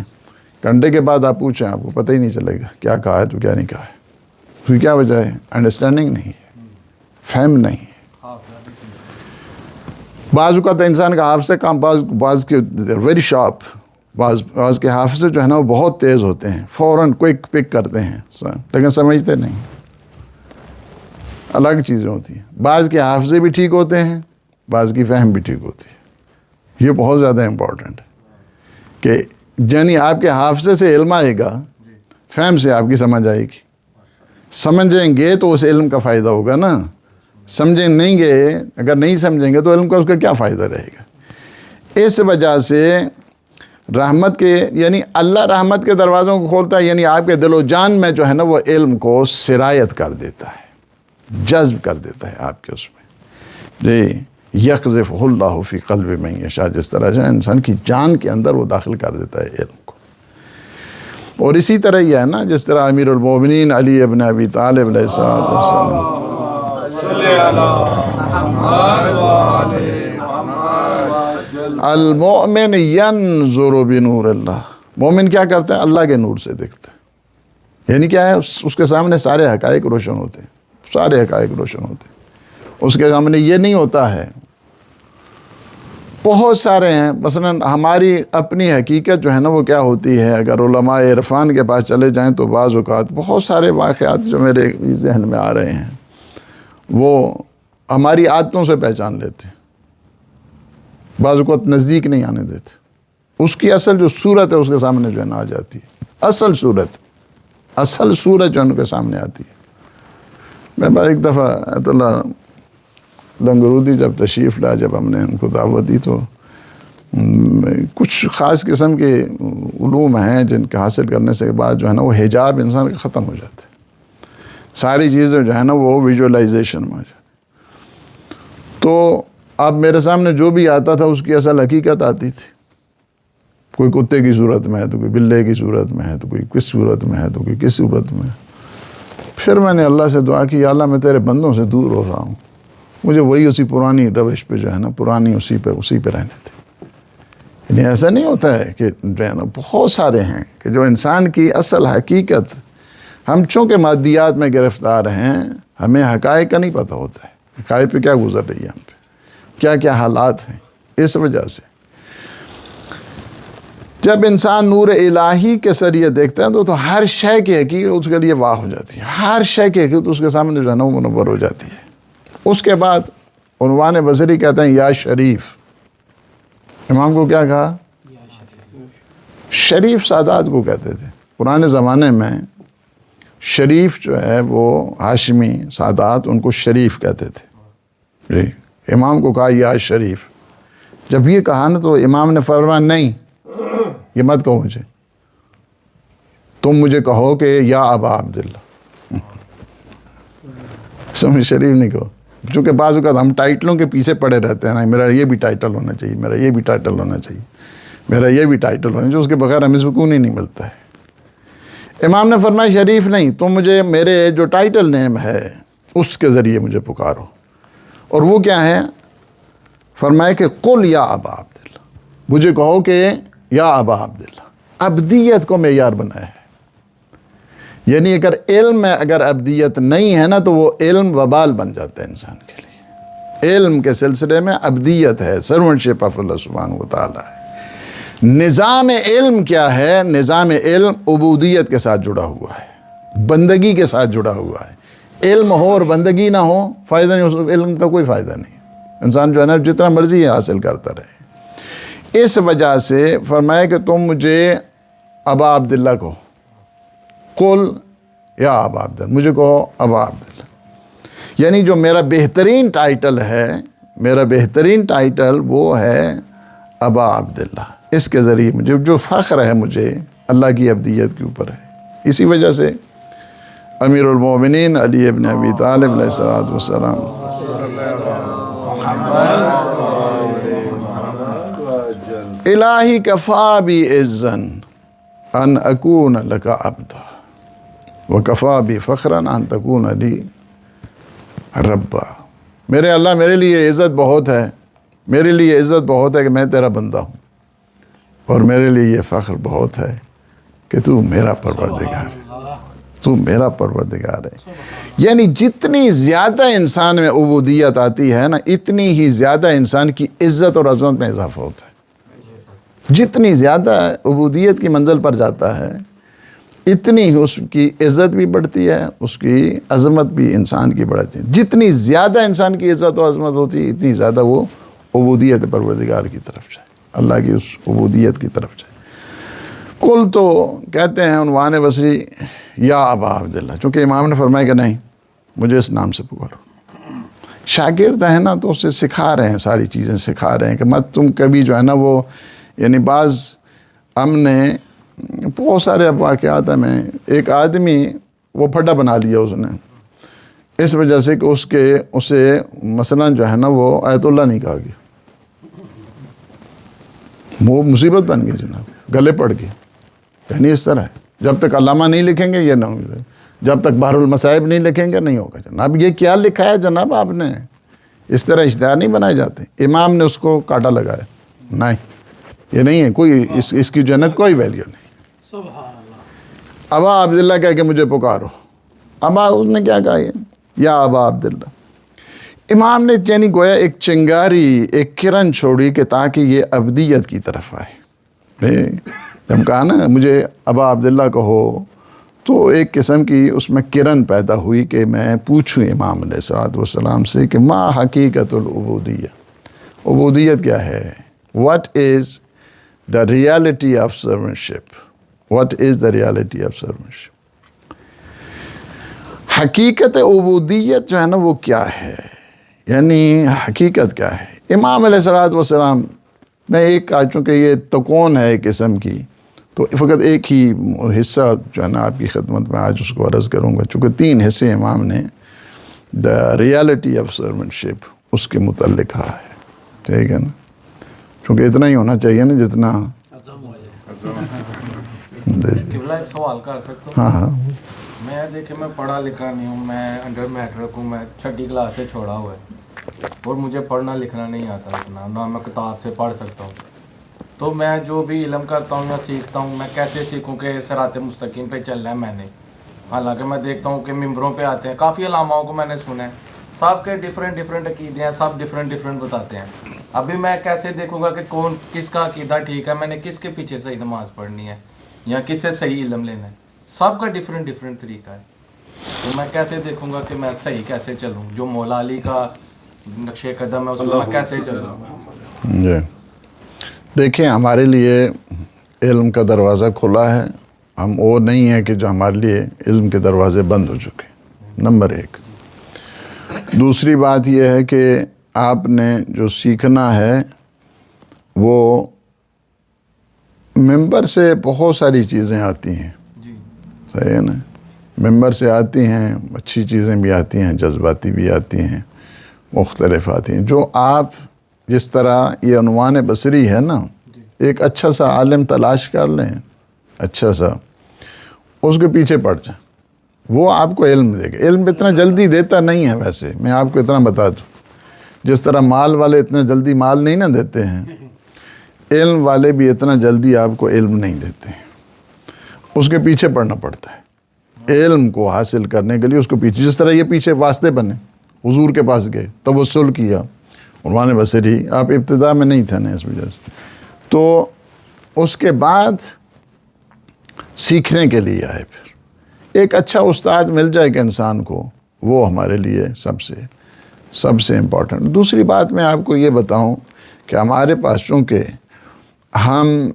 گھنٹے کے بعد آپ پوچھیں، آپ کو پتہ ہی نہیں چلے گا کیا کہا ہے تو کیا نہیں کہا ہے. اس کی کیا وجہ ہے؟ انڈرسٹینڈنگ نہیں ہے، فہم نہیں ہے. بعض اوقات انسان کا حافظہ کام، بعض کے ویری شارپ، بعض کے حافظے جو ہے نا وہ بہت تیز ہوتے ہیں، فوراً کوئک پک کرتے ہیں لیکن سمجھتے نہیں. الگ چیزیں ہوتی ہیں. بعض کے حافظے بھی ٹھیک ہوتے ہیں، بعض کی فہم بھی ٹھیک ہوتی ہے. یہ بہت زیادہ امپورٹنٹ ہے کہ یعنی آپ کے حافظے سے علم آئے گا، فہم سے آپ کی سمجھ آئے گی. سمجھیں گے تو اس علم کا فائدہ ہوگا نا، سمجھیں نہیں گے، اگر نہیں سمجھیں گے تو علم کا اس کا کیا فائدہ رہے گا. اس وجہ سے رحمت کے یعنی اللہ رحمت کے دروازوں کو کھولتا ہے، یعنی آپ کے دل و جان میں جو ہے نا وہ علم کو سرایت کر دیتا ہے، جذب کر دیتا ہے آپ کے اس میں. جی یقذف اللہ فی قلب من یشاء، جس طرح سے انسان کی جان کے اندر وہ داخل کر دیتا ہے علم کو. اور اسی طرح یہ ہے نا جس طرح امیر المومنین علی ابن ابی طالب علیہ السلام المؤمن ینظر بنور اللہ، مومن کیا کرتا ہے؟ اللہ کے نور سے دیکھتا ہے. یعنی کیا ہے؟ اس کے سامنے سارے حقائق روشن ہوتے ہیں، سارے حقائق روشن ہوتے ہیں. اس کے سامنے یہ نہیں ہوتا ہے. بہت سارے ہیں، مثلا ہماری اپنی حقیقت جو ہے نا وہ کیا ہوتی ہے، اگر علماء عرفان کے پاس چلے جائیں تو بعض اوقات بہت سارے واقعات جو میرے ذہن میں آ رہے ہیں وہ ہماری عادتوں سے پہچان لیتے ہیں، بعض اوقات نزدیک نہیں آنے دیتے. اس کی اصل جو صورت ہے اس کے سامنے جو ہے نا آ جاتی ہے، اصل صورت جو ہے ان کے سامنے آتی ہے. میں ایک دفعہ لنگرودی جب تشریف لا، جب ہم نے ان کو دعوت دی تو کچھ خاص قسم کے علوم ہیں جن کے حاصل کرنے سے بعد جو ہے نا وہ حجاب انسان کا ختم ہو جاتا ہے، ساری چیزیں جو ہے نا وہ ویژولائزیشن میں ہو جاتی۔ تو اب میرے سامنے جو بھی آتا تھا اس کی اصل حقیقت آتی تھی، کوئی کتے کی صورت میں ہے تو کوئی بلے کی صورت میں ہے تو کوئی کس صورت میں ہے تو کوئی کس صورت میں ہے۔ پھر میں نے اللہ سے دعا کی، یا اللہ میں تیرے بندوں سے دور ہو رہا ہوں، مجھے وہی اسی پرانی روش پہ جو ہے نا پرانی اسی پہ رہنے تھے۔ یعنی ایسا نہیں ہوتا ہے کہ جو ہے نا بہت سارے ہیں کہ جو انسان کی اصل حقیقت، ہم چونکہ مادیات میں گرفتار ہیں، ہمیں حقائق کا نہیں پتہ ہوتا ہے، حقائق پہ کیا گزر رہی ہے، ہم پہ کیا کیا حالات ہیں۔ اس وجہ سے جب انسان نور الہی کے ذریعے دیکھتا ہے تو ہر شے کی حقیقت اس کے لیے واہ ہو جاتی ہے، ہر شے کی حقیقت اس کے سامنے جو ہے نا وہ منور ہو جاتی ہے۔ اس کے بعد عنوان بصری کہتے ہیں یا شریف، امام کو کیا کہا؟ شریف سادات کو کہتے تھے پرانے زمانے میں، شریف جو ہے وہ ہاشمی سادات ان کو شریف کہتے تھے، جی امام کو کہا یا شریف۔ جب یہ کہا نا تو امام نے فرمایا نہیں، یہ مت کہو مجھے، تم مجھے کہو کہ یا ابا عبداللہ، سمجھ شریف نہیں کہو، چونکہ بعض اوقات ہم ٹائٹلوں کے پیچھے پڑے رہتے ہیں نا، میرا یہ بھی ٹائٹل ہونا چاہیے، میرا یہ بھی ٹائٹل ہونا چاہیے، میرا یہ بھی ٹائٹل ہونا چاہیے، جو اس کے بغیر ہمیں سکون ہی نہیں ملتا ہے۔ امام نے فرمایا شریف نہیں، تم مجھے میرے جو ٹائٹل نیم ہے اس کے ذریعے مجھے پکارو، اور وہ کیا ہے؟ فرمایا کہ قل یا ابا عبداللہ، مجھے کہو کہ یا ابا عبداللہ۔ عبدیت کو معیار بنایا ہے، یعنی اگر علم میں اگر عبدیت نہیں ہے نا تو وہ علم وبال بن جاتا ہے انسان کے لیے۔ علم کے سلسلے میں عبدیت ہے، سرونٹشپ آف اللہ سبحانہ و تعالیٰ ہے۔ نظام علم کیا ہے؟ نظام علم عبودیت کے ساتھ جڑا ہوا ہے، بندگی کے ساتھ جڑا ہوا ہے۔ علم ہو اور بندگی نہ ہو، فائدہ نہیں، اس علم کا کوئی فائدہ نہیں، انسان جو ہے نا جتنا مرضی حاصل کرتا رہے۔ اس وجہ سے فرمایا کہ تم مجھے ابا عبداللہ کہو، قل یا ابا عبداللہ، مجھے کہو ابا عبداللہ، یعنی جو میرا بہترین ٹائٹل ہے، میرا بہترین ٹائٹل وہ ہے ابا عبداللہ۔ اس کے ذریعے مجھے جو فخر ہے مجھے اللہ کی عبدیت کے اوپر ہے۔ اسی وجہ سے امیر المومنین علی ابن ابی طالب علیہ الصلوۃ والسلام الہی کفا be عزن in اکون look Abida وکفا be فخرا ان تکون لی ربا۔ میرے اللہ، میرے لیے عزت بہت ہے، میرے لیے عزت بہت ہے کہ میں تیرا بندہ ہوں، اور میرے لیے یہ فخر بہت ہے کہ تو میرا پروردگار ہے، تو میرا پروردگار ہے۔ یعنی جتنی زیادہ انسان میں عبودیت آتی ہے نا، اتنی ہی زیادہ انسان کی عزت اور عظمت میں اضافہ ہوتا ہے۔ جتنی زیادہ عبودیت کی منزل پر جاتا ہے، اتنی ہی اس کی عزت بھی بڑھتی ہے، اس کی عظمت بھی انسان کی بڑھتی ہے۔ جتنی زیادہ انسان کی عزت و عظمت ہوتی ہے، اتنی زیادہ وہ عبودیت پروردگار کی طرف جائے، اللہ کی اس عبودیت کی طرف جائے۔ قل تو کہتے ہیں عنوان بصری یا ابا عبداللہ، چونکہ امام نے فرمایا کہ نہیں، مجھے اس نام سے پکارو۔ شاگرد ہے نا تو اسے سکھا رہے ہیں، ساری چیزیں سکھا رہے ہیں کہ مت تم کبھی جو ہے نا وہ، یعنی بعض ہم نے بہت سارے واقعات میں ایک آدمی وہ پھڈا بنا لیا اس نے، اس وجہ سے کہ اسے مثلا جو ہے نا وہ آیت اللہ نہیں کہا گیا، وہ مصیبت بن گئی جناب، گلے پڑ گئے۔ یعنی اس طرح ہے، جب تک علامہ نہیں لکھیں گے یہ نہ ہوگا، جب تک بحر المصائب نہیں لکھیں گے نہیں ہوگا جناب۔ یہ کیا لکھا ہے جناب آپ نے؟ اس طرح اشتہار نہیں بنائے جاتے۔ امام نے اس کو کاٹا لگایا، نہیں یہ نہیں ہے، کوئی اس کی جو ہے نا کوئی ویلیو نہیں۔ سبحان اللہ۔ ابا عبداللہ کہہ کے مجھے پکارو۔ ابا اس نے کیا کہا؟ یا ابا عبداللہ۔ امام نے یعنی گویا ایک چنگاری، ایک کرن چھوڑی کہ تاکہ یہ عبدیت کی طرف آئے۔ جب کہا نا مجھے ابا عبداللہ کہو، تو ایک قسم کی اس میں کرن پیدا ہوئی کہ میں پوچھوں امام علیہ الصلوۃ والسلام سے کہ ما حقیقت العبودیہ، عبودیت کیا ہے؟ What is the reality of servantship? What is the reality of servantship? حقیقت عبودیت جو ہے نا وہ کیا ہے؟ یعنی حقیقت کیا ہے. امام علیہ الصلوۃ والسلام میں ایک چونکہ یہ تکون ہے ایک قسم کی، تو فقط ایک ہی حصہ جو ہے نا آپ کی خدمت میں آج اس کو عرض کروں گا، چونکہ 3 حصے امام نے دا ریالٹی آف سرونٹ شپ اس کے متعلق کہا ہے. ٹھیک ہے نا، چونکہ اتنا ہی ہونا چاہیے نا جتنا. قبلہ ایک سوال کر سکتا ہوں؟ ہاں میں دیکھیں میں پڑھا لکھا نہیں ہوں، میں انڈر میٹرک ہوں، میں 6ٹھی کلاس سے چھوڑا ہوا ہے اور مجھے پڑھنا لکھنا نہیں آتا اتنا، نہ میں کتاب سے پڑھ سکتا ہوں. تو میں جو بھی علم کرتا ہوں یا سیکھتا ہوں، میں کیسے سیکھوں کہ صراط مستقیم پہ چلنا ہے میں نے؟ حالانکہ میں دیکھتا ہوں کہ ممبروں پہ آتے ہیں، کافی علماؤں کو میں نے سنا ہے، سب کے ڈفرینٹ عقیدے ہیں، سب ڈفرینٹ بتاتے ہیں. ابھی میں کیسے دیکھوں گا کہ کون کس کا عقیدہ ٹھیک ہے، میں نے کس کے پیچھے صحیح نماز پڑھنی ہے یا کس سے صحیح علم لینا ہے؟ سب کا ڈفرینٹ طریقہ ہے. تو میں کیسے دیکھوں گا کہ میں صحیح کیسے چلوں؟ جو مولا علی کا نقش قدم ہے اس میں میں کیسے چلوں؟ جی دیکھیں، ہمارے لیے علم کا دروازہ کھلا ہے. ہم وہ نہیں ہیں کہ جو ہمارے لیے علم کے دروازے بند ہو چکے. نمبر 1. دوسری بات یہ ہے کہ آپ نے جو سیکھنا ہے وہ ممبر سے بہت ساری چیزیں آتی ہیں. صحیح ہے نا، ممبر سے آتی ہیں، اچھی چیزیں بھی آتی ہیں، جذباتی بھی آتی ہیں، مختلف آتی ہیں. جو آپ جس طرح یہ عنوان بصری ہے نا، ایک اچھا سا عالم تلاش کر لیں، اچھا سا، اس کے پیچھے پڑ جائیں، وہ آپ کو علم دے گا. علم اتنا جلدی دیتا نہیں ہے. ویسے میں آپ کو اتنا بتا دوں، جس طرح مال والے اتنا جلدی مال نہیں نہ دیتے ہیں، علم والے بھی اتنا جلدی آپ کو علم نہیں دیتے ہیں. اس کے پیچھے پڑنا پڑتا ہے. علم کو حاصل کرنے کے لیے اس کو پیچھے، جس طرح یہ پیچھے واسطے بنے، حضور کے پاس گئے، توسل کیا، عنوان بصری آپ ابتدا میں نہیں تھے نا، اس وجہ سے. تو اس کے بعد سیکھنے کے لیے آئے. پھر ایک اچھا استاد مل جائے کہ انسان کو، وہ ہمارے لیے سب سے امپورٹنٹ. دوسری بات میں آپ کو یہ بتاؤں کہ ہمارے پاس چونکہ ہم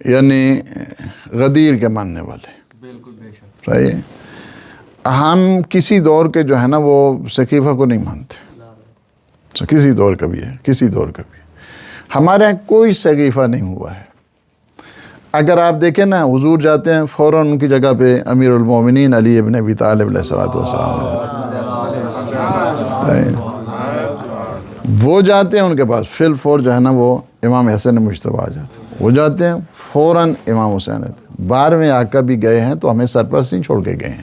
یعنی غدیر کے ماننے والے، بالکل بے شک، صحیح ہے، ہم کسی دور کے جو ہے نا وہ سقیفہ کو نہیں مانتے. کسی دور کا بھی ہے، کسی دور کا بھی ہے. ہمارے یہاں کوئی سقیفہ نہیں ہوا ہے. اگر آپ دیکھیں نا، حضور جاتے ہیں فوراً ان کی جگہ پہ امیر المومنین علی ابن ابی طالب علیہ الصلوۃ والسلام وہ جاتے ہیں ان کے پاس، فی الفور جو ہے نا وہ امام حسن مجتبیٰ آ جاتے ہیں. وہ جاتے ہیں فوراً امام حسین آتے ہیں. 12ویں آقا بھی گئے ہیں تو ہمیں سرپرست نہیں چھوڑ کے گئے ہیں.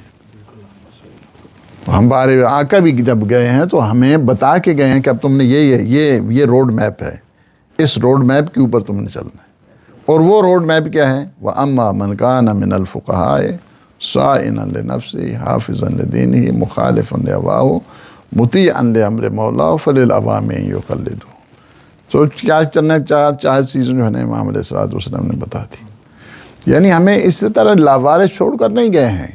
ہم 12ویں آقا بھی جب گئے ہیں تو ہمیں بتا کے گئے ہیں کہ اب تم نے یہ روڈ میپ ہے، اس روڈ میپ کے اوپر تم نے چلنا ہے. اور وہ روڈ میپ کیا ہے؟ وَأَمَّا مَنْ كَانَ مِنَ الْفُقَهَاءِ صَائِنًا لِنَفْسِهِ حَافِظًا لِدِينِهِ مُخَالِفًا لِأَهْوَائِهِ مُطِيعًا لِأَمْرِ مَوْلَاهُ فَلِلْعَوَامِ أَن يُقَلِّدُوهُ. تو کیا چلنا، چار چیزیں جو ہے نا امام علیہ الصلوۃ والسلام نے بتا دی. یعنی ہمیں اس طرح لاوارث چھوڑ کر نہیں گئے ہیں.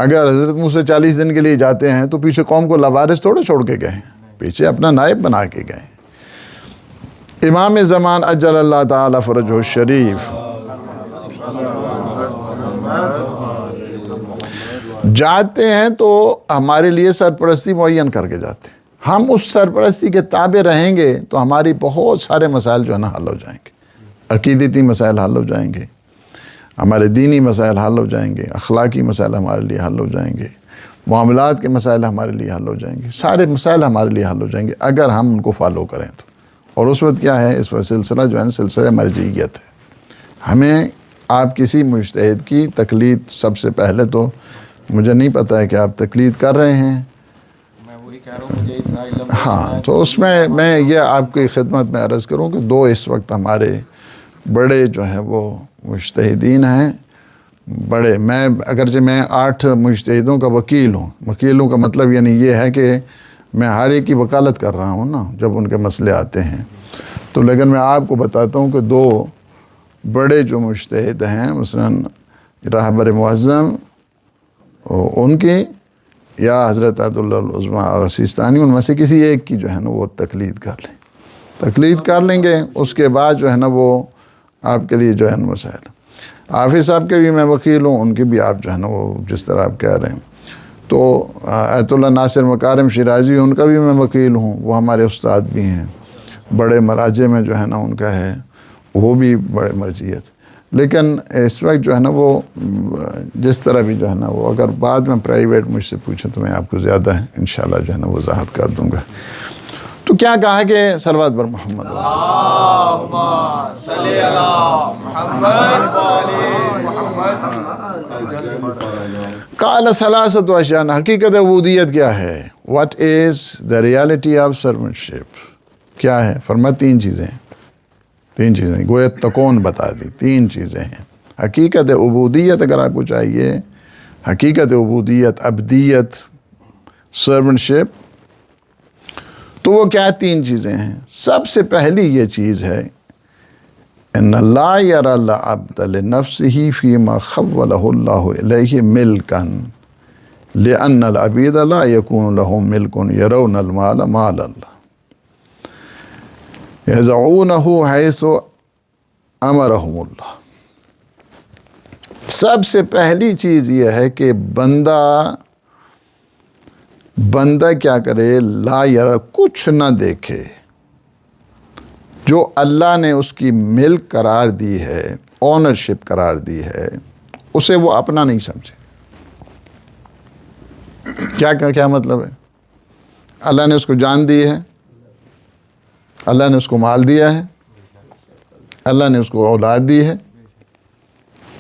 اگر حضرت موسیٰ 40 دن کے لیے جاتے ہیں تو پیچھے قوم کو لاوارث تھوڑے چھوڑ کے گئے ہیں، پیچھے اپنا نائب بنا کے گئے ہیں. امام زمان اجل اللہ تعالی فرجہ الشریف جاتے ہیں تو ہمارے لیے سرپرستی معین کر کے جاتے ہیں. ہم اس سرپرستی کے تابع رہیں گے تو ہماری بہت سارے مسائل جو ہے نا حل ہو جائیں گے. عقیدتی مسائل حل ہو جائیں گے، ہمارے دینی مسائل حل ہو جائیں گے، اخلاقی مسائل ہمارے لیے حل ہو جائیں گے، معاملات کے مسائل ہمارے لیے حل ہو جائیں گے. سارے مسائل ہمارے لیے حل ہو جائیں گے اگر ہم ان کو فالو کریں تو. اور اس وقت کیا ہے، اس وقت سلسلہ جو ہے نا سلسلہ مرجعیت ہے. ہمیں آپ کسی مجتہد کی تقلید، سب سے پہلے تو مجھے نہیں پتہ ہے کہ آپ تقلید کر رہے ہیں. میں وہی کہہ رہا ہوں، مجھے اتنا علم ہاں، تو اس میں یہ آپ کی خدمت میں عرض کروں کہ 2 اس وقت ہمارے بڑے جو ہیں وہ مجتہدین ہیں. بڑے، میں اگرچہ میں 8 مجتہدوں کا وکیل ہوں. وکیلوں کا مطلب یعنی یہ ہے کہ میں ہر ایک کی وکالت کر رہا ہوں نا جب ان کے مسئلے آتے ہیں. تو لیکن میں آپ کو بتاتا ہوں کہ 2 بڑے جو مجتہد ہیں، مثلاً رہبر معظم ان کی یا حضرت عطیہ العظمیٰ سیستانی، ان میں سے کسی ایک کی جو ہے نا وہ تقلید کر لیں گے. اس کے بعد جو ہے نا وہ آپ کے لیے جو ہے نا مسائل. حافظ صاحب کے بھی میں وکیل ہوں، ان کے بھی آپ جو ہے نا وہ جس طرح آپ کہہ رہے ہیں. تو آیت اللہ ناصر مکارم شیرازی ان کا بھی میں وکیل ہوں، وہ ہمارے استاد بھی ہیں، بڑے مراجع میں جو ہے نا ان کا ہے، وہ بھی بڑے مرجعیت. لیکن اس وقت جو ہے نا وہ جس طرح بھی جو ہے نا وہ اگر بعد میں پرائیویٹ مجھ سے پوچھیں تو میں آپ کو زیادہ انشاءاللہ جو ہے نا وضاحت کر دوں گا. تو کیا کہا کہ صلوات بر محمد قال ثلاثۃ اشیاء، حقیقت عبودیت کیا ہے؟ What is the reality of servantship, کیا ہے؟ فرما تین چیزیں، گویا تکون بتا دی، تین چیزیں ہیں. حقیقت عبودیت اگر آپ کو چاہیے، حقیقت عبودیت، عبدیت، سرونٹشپ، تو وہ کیا تین چیزیں ہیں. سب سے پہلی یہ چیز ہے ان لا یری العبد لنفسه فیما خولہ اللہ الیہ ملکا لان العبید لا یکون لهم ملک یرون المال مال اللہ یضعونہ حیث امرہم اللہ. سب سے پہلی چیز یہ ہے کہ بندہ کیا کرے؟ لا یرا، کچھ نہ دیکھے جو اللہ نے اس کی ملک قرار دی ہے، اونرشپ قرار دی ہے، اسے وہ اپنا نہیں سمجھے. کیا مطلب ہے؟ اللہ نے اس کو جان دی ہے، اللہ نے اس کو مال دیا ہے، اللہ نے اس کو اولاد دی ہے،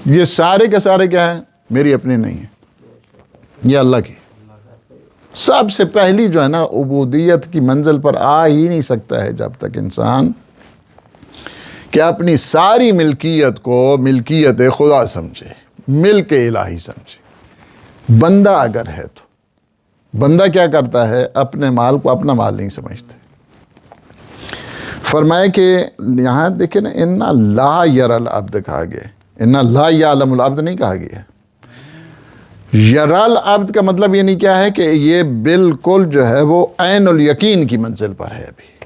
یہ سارے کے سارے کیا ہیں؟ میری اپنی نہیں ہے، یہ اللہ کی. سب سے پہلی جو ہے نا عبودیت کی منزل پر آ ہی نہیں سکتا ہے جب تک انسان کہ اپنی ساری ملکیت کو ملکیت خدا سمجھے، ملک الہی سمجھے. بندہ اگر ہے تو بندہ کیا کرتا ہے؟ اپنے مال کو اپنا مال نہیں سمجھتے. فرمائے کہ یہاں دیکھیں نا، انا لا یر العبد کہا گیا، انا لا یعلم العبد نہیں کہا گیا. یرال عبد کا مطلب یہ نہیں کیا ہے کہ یہ بالکل جو ہے وہ عین الیقین کی منزل پر ہے. ابھی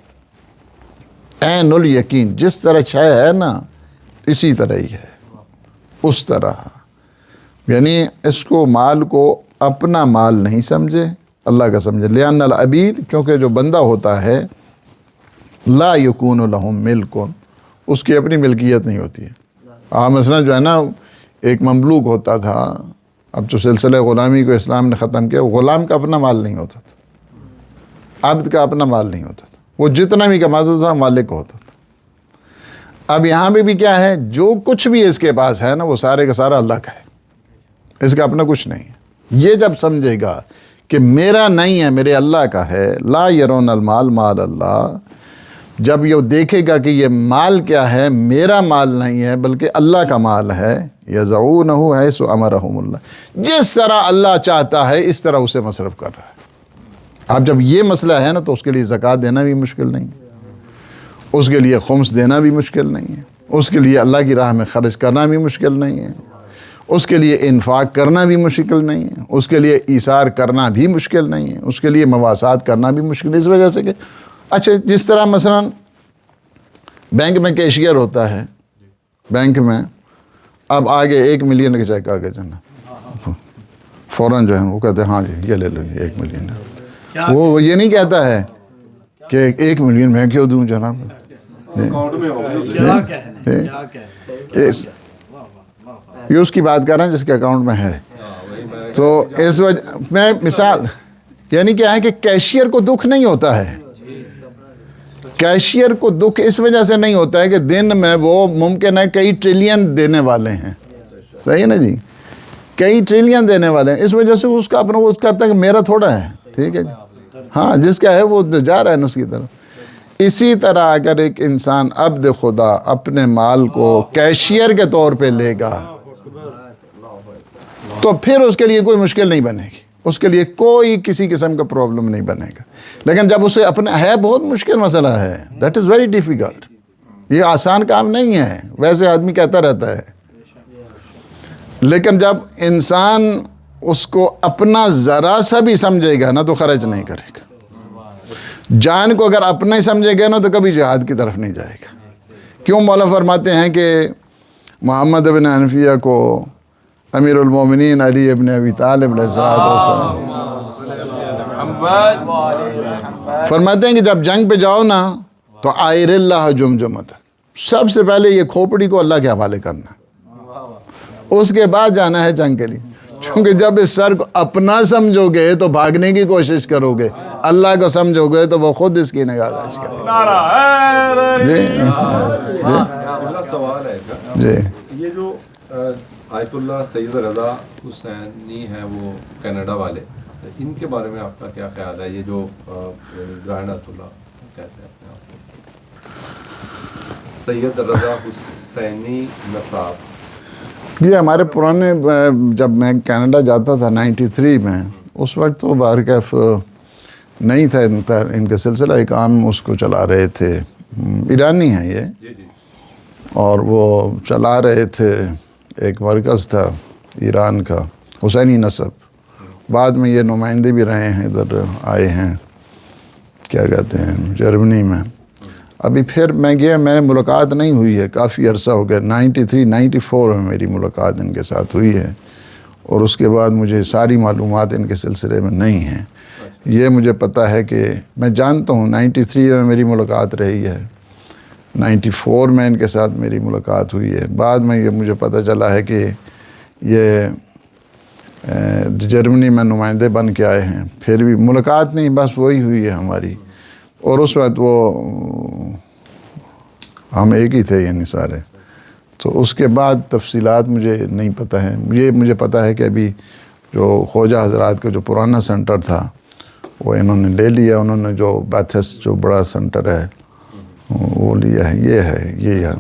عین الیقین جس طرح چھائے ہے نا اسی طرح ہی ہے، اس طرح. یعنی اس کو مال کو اپنا مال نہیں سمجھے، اللہ کا سمجھے. لأن العبید، کیونکہ جو بندہ ہوتا ہے، لا یکون لہم ملک، اس کی اپنی ملکیت نہیں ہوتی ہے. مثلا جو ہے نا ایک مملوک ہوتا تھا، اب تو سلسلہ غلامی کو اسلام نے ختم کیا، غلام کا اپنا مال نہیں ہوتا تھا، عبد کا اپنا مال نہیں ہوتا تھا، وہ جتنا بھی کماتا تھا مالک کو ہوتا تھا. اب یہاں پہ بھی کیا ہے؟ جو کچھ بھی اس کے پاس ہے نا وہ سارے کا سارا اللہ کا ہے، اس کا اپنا کچھ نہیں ہے. یہ جب سمجھے گا کہ میرا نہیں ہے، میرے اللہ کا ہے، لا یرون المال مال اللہ، جب یہ دیکھے گا کہ یہ مال کیا ہے، میرا مال نہیں ہے بلکہ اللہ کا مال ہے، یضعونہ حیث امرہم اللہ، جس طرح اللہ چاہتا ہے اس طرح اسے مصرف کر رہا ہے. اب جب یہ مسئلہ ہے نا تو اس کے لیے زکوٰۃ دینا بھی مشکل نہیں ہے، اس کے لیے خمس دینا بھی مشکل نہیں ہے، اس کے لیے اللہ کی راہ میں خرچ کرنا بھی مشکل نہیں ہے، اس کے لیے انفاق کرنا بھی مشکل نہیں ہے، اس کے لیے ایثار کرنا بھی مشکل نہیں ہے، اس کے لیے مواسات کرنا بھی مشکل ہے. اس وجہ سے کہ اچھا جس طرح مثلا بینک میں کیشیئر ہوتا ہے، بینک میں اب آگے 1 ملین کے چیک آگے جانا، فوراً جو ہے وہ کہتے ہیں ہاں جی یہ لے لو 1 ملین. وہ یہ نہیں کہتا ہے کہ 1 ملین میں کیوں دوں جناب، یہ اس کی بات کر رہے ہیں جس کے اکاؤنٹ میں ہے. تو اس وجہ میں مثال یعنی کیا ہے کہ کیشیئر کو دکھ نہیں ہوتا ہے، کیشیئر کو دکھ اس وجہ سے نہیں ہوتا ہے کہ دن میں وہ ممکن ہے کئی ٹریلین دینے والے ہیں، صحیح ہے نا جی، کئی ٹریلین دینے والے ہیں، اس وجہ سے اس کا اپنا وہ کہتا ہے کہ میرا تھوڑا ہے، ٹھیک ہے جی، ہاں جس کا ہے وہ جا رہا ہے نا اس کی طرف. اسی طرح اگر ایک انسان عبد خدا اپنے مال کو کیشیئر کے طور پہ لے گا تو پھر اس کے لیے کوئی مشکل نہیں بنے گی، اس کے لیے کوئی کسی قسم کا پرابلم نہیں بنے گا. لیکن جب اسے اپنا ہے، بہت مشکل مسئلہ ہے، دیٹ از ویری ڈیفیکلٹ، یہ آسان کام نہیں ہے، ویسے آدمی کہتا رہتا ہے. لیکن جب انسان اس کو اپنا ذرا سا بھی سمجھے گا نا تو خرچ نہیں کرے گا. جان کو اگر اپنا ہی سمجھے گا نا تو کبھی جہاد کی طرف نہیں جائے گا. کیوں مولا فرماتے ہیں کہ محمد بن حنفیہ کو امیر المومنین علی ابن ابی طالب علیہ السلام فرماتے ہیں کہ جب جنگ پہ جاؤ نا تو عائر اللہ جمجمت، سب سے پہلے یہ کھوپڑی کو اللہ کے حوالے کرنا، اس کے بعد جانا ہے جنگ کے لیے، کیونکہ جب اس سر کو اپنا سمجھو گے تو بھاگنے کی کوشش کرو گے، اللہ کو سمجھو گے تو وہ خود اس کی نگہداشت کرے گا۔ جی سوال ہے جی یہ جو آیت اللہ سید رضا حسینی ہیں وہ کینیڈا والے، ان کے بارے میں آپ کا کیا خیال ہے؟ یہ جو گرینڈ آیت اللہ کہتے ہیں اپنے آپ کو، سید رضا حسینی نصاب، یہ ہمارے پرانے، جب میں کینیڈا جاتا تھا 93 میں، اس وقت تو بہرکیف نہیں تھا ان کا سلسلہ، ایک عام اس کو چلا رہے تھے، ایرانی ہیں یہ، جی جی، اور وہ چلا رہے تھے، ایک مرکز تھا ایران کا حسینی نسب، بعد میں یہ نمائندے بھی رہے ہیں، ادھر آئے ہیں کیا کہتے ہیں جرمنی میں، ابھی پھر میں گیا، میں نے ملاقات نہیں ہوئی ہے، کافی عرصہ ہو گیا، 93 94 میں میری ملاقات ان کے ساتھ ہوئی ہے، اور اس کے بعد مجھے ساری معلومات ان کے سلسلے میں نہیں ہیں۔ یہ مجھے پتہ ہے کہ میں جانتا ہوں 93 میں میری ملاقات رہی ہے، 94 میں ان کے ساتھ میری ملاقات ہوئی ہے، بعد میں یہ مجھے پتہ چلا ہے کہ یہ جرمنی میں نمائندے بن کے آئے ہیں، پھر بھی ملاقات نہیں، بس وہی ہوئی ہے ہماری، اور اس وقت وہ ہم ایک ہی تھے یعنی سارے، تو اس کے بعد تفصیلات مجھے نہیں پتہ ہیں۔ یہ مجھے پتہ ہے کہ ابھی جو خواجہ حضرات کا جو پرانا سنٹر تھا وہ انہوں نے لے لیا، انہوں نے جو بیتھس جو بڑا سنٹر ہے وہ لیا ہے، یہ ہے یہ ہے،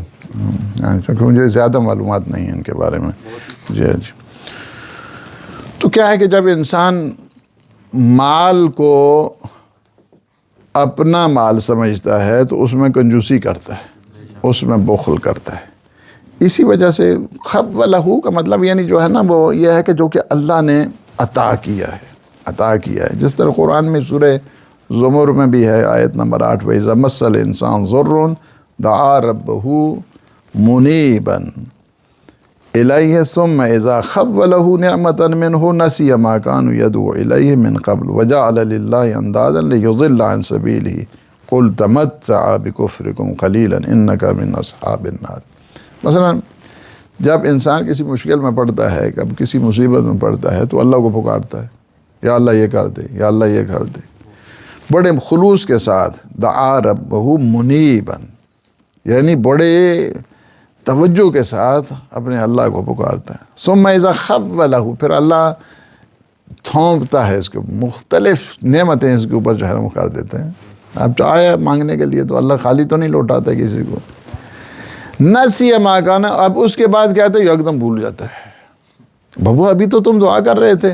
کیونکہ مجھے زیادہ معلومات نہیں ہیں ان کے بارے میں۔ جی جی، تو کیا ہے کہ جب انسان مال کو اپنا مال سمجھتا ہے تو اس میں کنجوسی کرتا ہے، اس میں بخل کرتا ہے، اسی وجہ سے خب و لہو کا مطلب یعنی جو ہے نا وہ یہ ہے کہ جو کہ اللہ نے عطا کیا ہے، جس طرح قرآن میں سورہ زمر میں بھی ہے آیت نمبر 8، وَإِذَا مَسَّ الْإِنسَانَ ضُرٌّ دَعَا رَبَّهُ مُنِيبًا إِلَيْهِ ثُمَّ إِذَا خَوَّلَهُ نِعْمَةً مِّنْهُ نَسِيَ مَا كَانَ يَدْعُو إِلَيْهِ مِنْ قَبْلُ وَجَعَلَ لِلَّهِ أَنْدَادًا لِيُضِلَّ عَنْ سَبِيلِهِ قُلْ تَمَتَّعْ بِكُفْرِكُمْ قَلِيلًا إِنَّكَ مِنْ أَصْحَابِ النَّارِ۔ مثلا جب انسان کسی مشکل میں پڑتا ہے، کب کسی مصیبت میں پڑتا ہے تو اللہ کو پکارتا ہے، یا اللہ یہ کر دے، یا اللہ یہ کر دے، بڑے خلوص کے ساتھ، دعا ربہ منیباً، یعنی بڑے توجہ کے ساتھ اپنے اللہ کو پکارتا ہے۔ ثم اذا خولہ، پھر اللہ تھوپتا ہے اس کو، مختلف نعمتیں اس کے اوپر جو ہے وہ کر دیتے ہیں۔ اب چاہے مانگنے کے لیے تو اللہ خالی تو نہیں لوٹاتا کسی کو، نسی ما کان، اب اس کے بعد کیا ہے ایک دم بھول جاتا ہے، بابو ابھی تو تم دعا کر رہے تھے،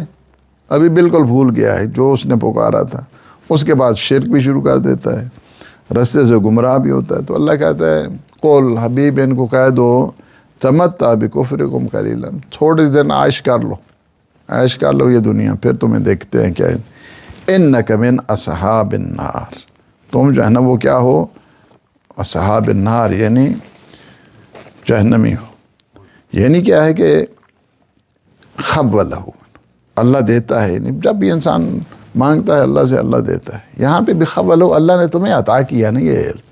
ابھی بالکل بھول گیا ہے جو اس نے پکارا تھا۔ اس کے بعد شرک بھی شروع کر دیتا ہے، رستے سے گمراہ بھی ہوتا ہے۔ تو اللہ کہتا ہے قول، حبیب ان کو کہہ دو، تمتع بکفرکم قلیلا، تھوڑی دن عائش کر لو یہ دنیا، پھر تمہیں دیکھتے ہیں کیا ہے، انک من اصحاب النار، تم جو ہے نا وہ کیا ہو، اصحاب النار یعنی جہنمی ہو۔ یعنی کیا ہے کہ خولہ، اللہ دیتا ہے، یعنی جب بھی انسان مانگتا ہے اللہ سے اللہ دیتا ہے۔ یہاں پہ بھی خولہ، اللہ نے تمہیں عطا کیا نا یہ علم،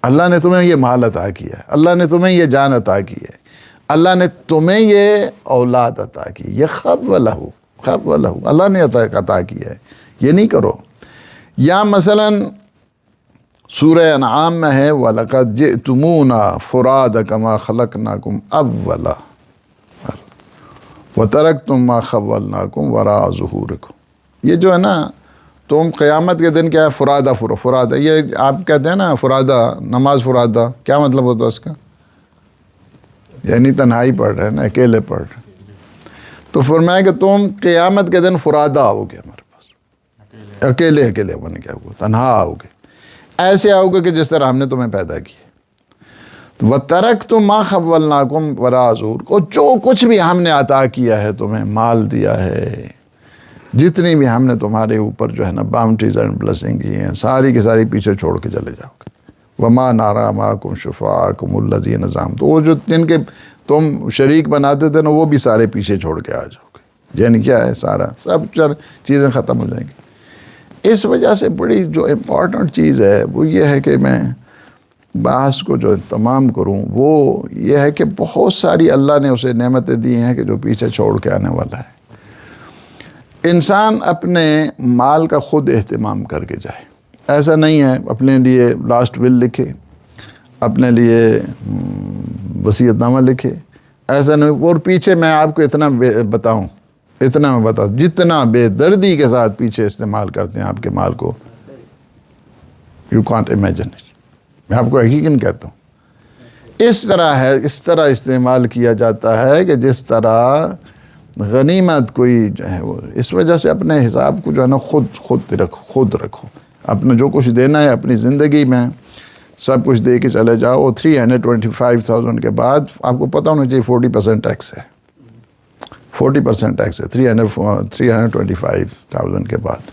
اللہ نے تمہیں یہ مال عطا کیا ہے، اللہ نے تمہیں یہ جان عطا کی ہے، اللہ نے تمہیں یہ اولاد عطا کی، یہ خولہ اللہ نے عطا کیا ہے، یہ نہیں کرو۔ یا مثلا سورہ انعام میں ہے وَلَقَدْ جِئْتُمُونَا فُرَادَ كَمَا خَلَقْنَاكُمْ أَوَّلَ وَتَرَكْتُمْ مَا خَوَّلْنَاكُمْ وَرَاءَ ظُهُورِكُمْ، یہ جو ہے نا تم قیامت کے دن کیا ہے، فرادہ، یہ آپ کہتے ہیں نا فرادہ، نماز فرادہ، کیا مطلب ہوتا ہے اس کا، یعنی تنہائی پڑھ رہے ہیں نا، اکیلے پڑھ رہے ہیں۔ تو فرمایا کہ تم قیامت کے دن فرادہ آؤ گے ہمارے پاس، اکیلے بن کے آؤ گے، تنہا آؤ گے، ایسے آؤ گے کہ جس طرح ہم نے تمہیں پیدا کیا۔ وَتَرَكْتُمْ مَا خَوَّلْنَاكُمْ وَرَاءَ ظُهُورِكُمْ، جو کچھ بھی ہم نے عطا کیا ہے تمہیں، مال دیا ہے، جتنی بھی ہم نے تمہارے اوپر جو ہے نا باؤنڈریز اینڈ بلیسنگ کی ہیں، ساری کی ساری پیچھے چھوڑ کے چلے جاؤ گے۔ وما نارا معکم شفعاءکم الذین زعمتم، وہ جو جن کے تم شریک بناتے تھے نا وہ بھی سارے پیچھے چھوڑ کے آ جاؤ گے، یعنی کیا ہے سارا سب چیزیں ختم ہو جائیں گی۔ اس وجہ سے بڑی جو امپورٹنٹ چیز ہے وہ یہ ہے کہ میں بحث کو جو تمام کروں وہ یہ ہے کہ بہت ساری اللہ نے اسے نعمتیں دی ہیں کہ جو پیچھے چھوڑ کے آنے والا ہے۔ انسان اپنے مال کا خود اہتمام کر کے جائے، ایسا نہیں ہے اپنے لیے لاسٹ ول لکھے، اپنے لیے وصیت نامہ لکھے، ایسا نہیں۔ اور پیچھے میں آپ کو اتنا بتاؤں جتنا بے دردی کے ساتھ پیچھے استعمال کرتے ہیں آپ کے مال کو، یو کانٹ امیجن اٹ۔ میں آپ کو حقیقت کہتا ہوں، اس طرح استعمال کیا جاتا ہے کہ جس طرح غنیمت کوئی جو ہے وہ، اس وجہ سے اپنے حساب کو جو ہے نا خود رکھو، اپنا جو کچھ دینا ہے اپنی زندگی میں سب کچھ دے کے چلے جاؤ۔ 325,000 کے بعد آپ کو پتہ ہونا چاہیے 40% ٹیکس ہے، 40% ٹیکس ہے 325,000 کے بعد۔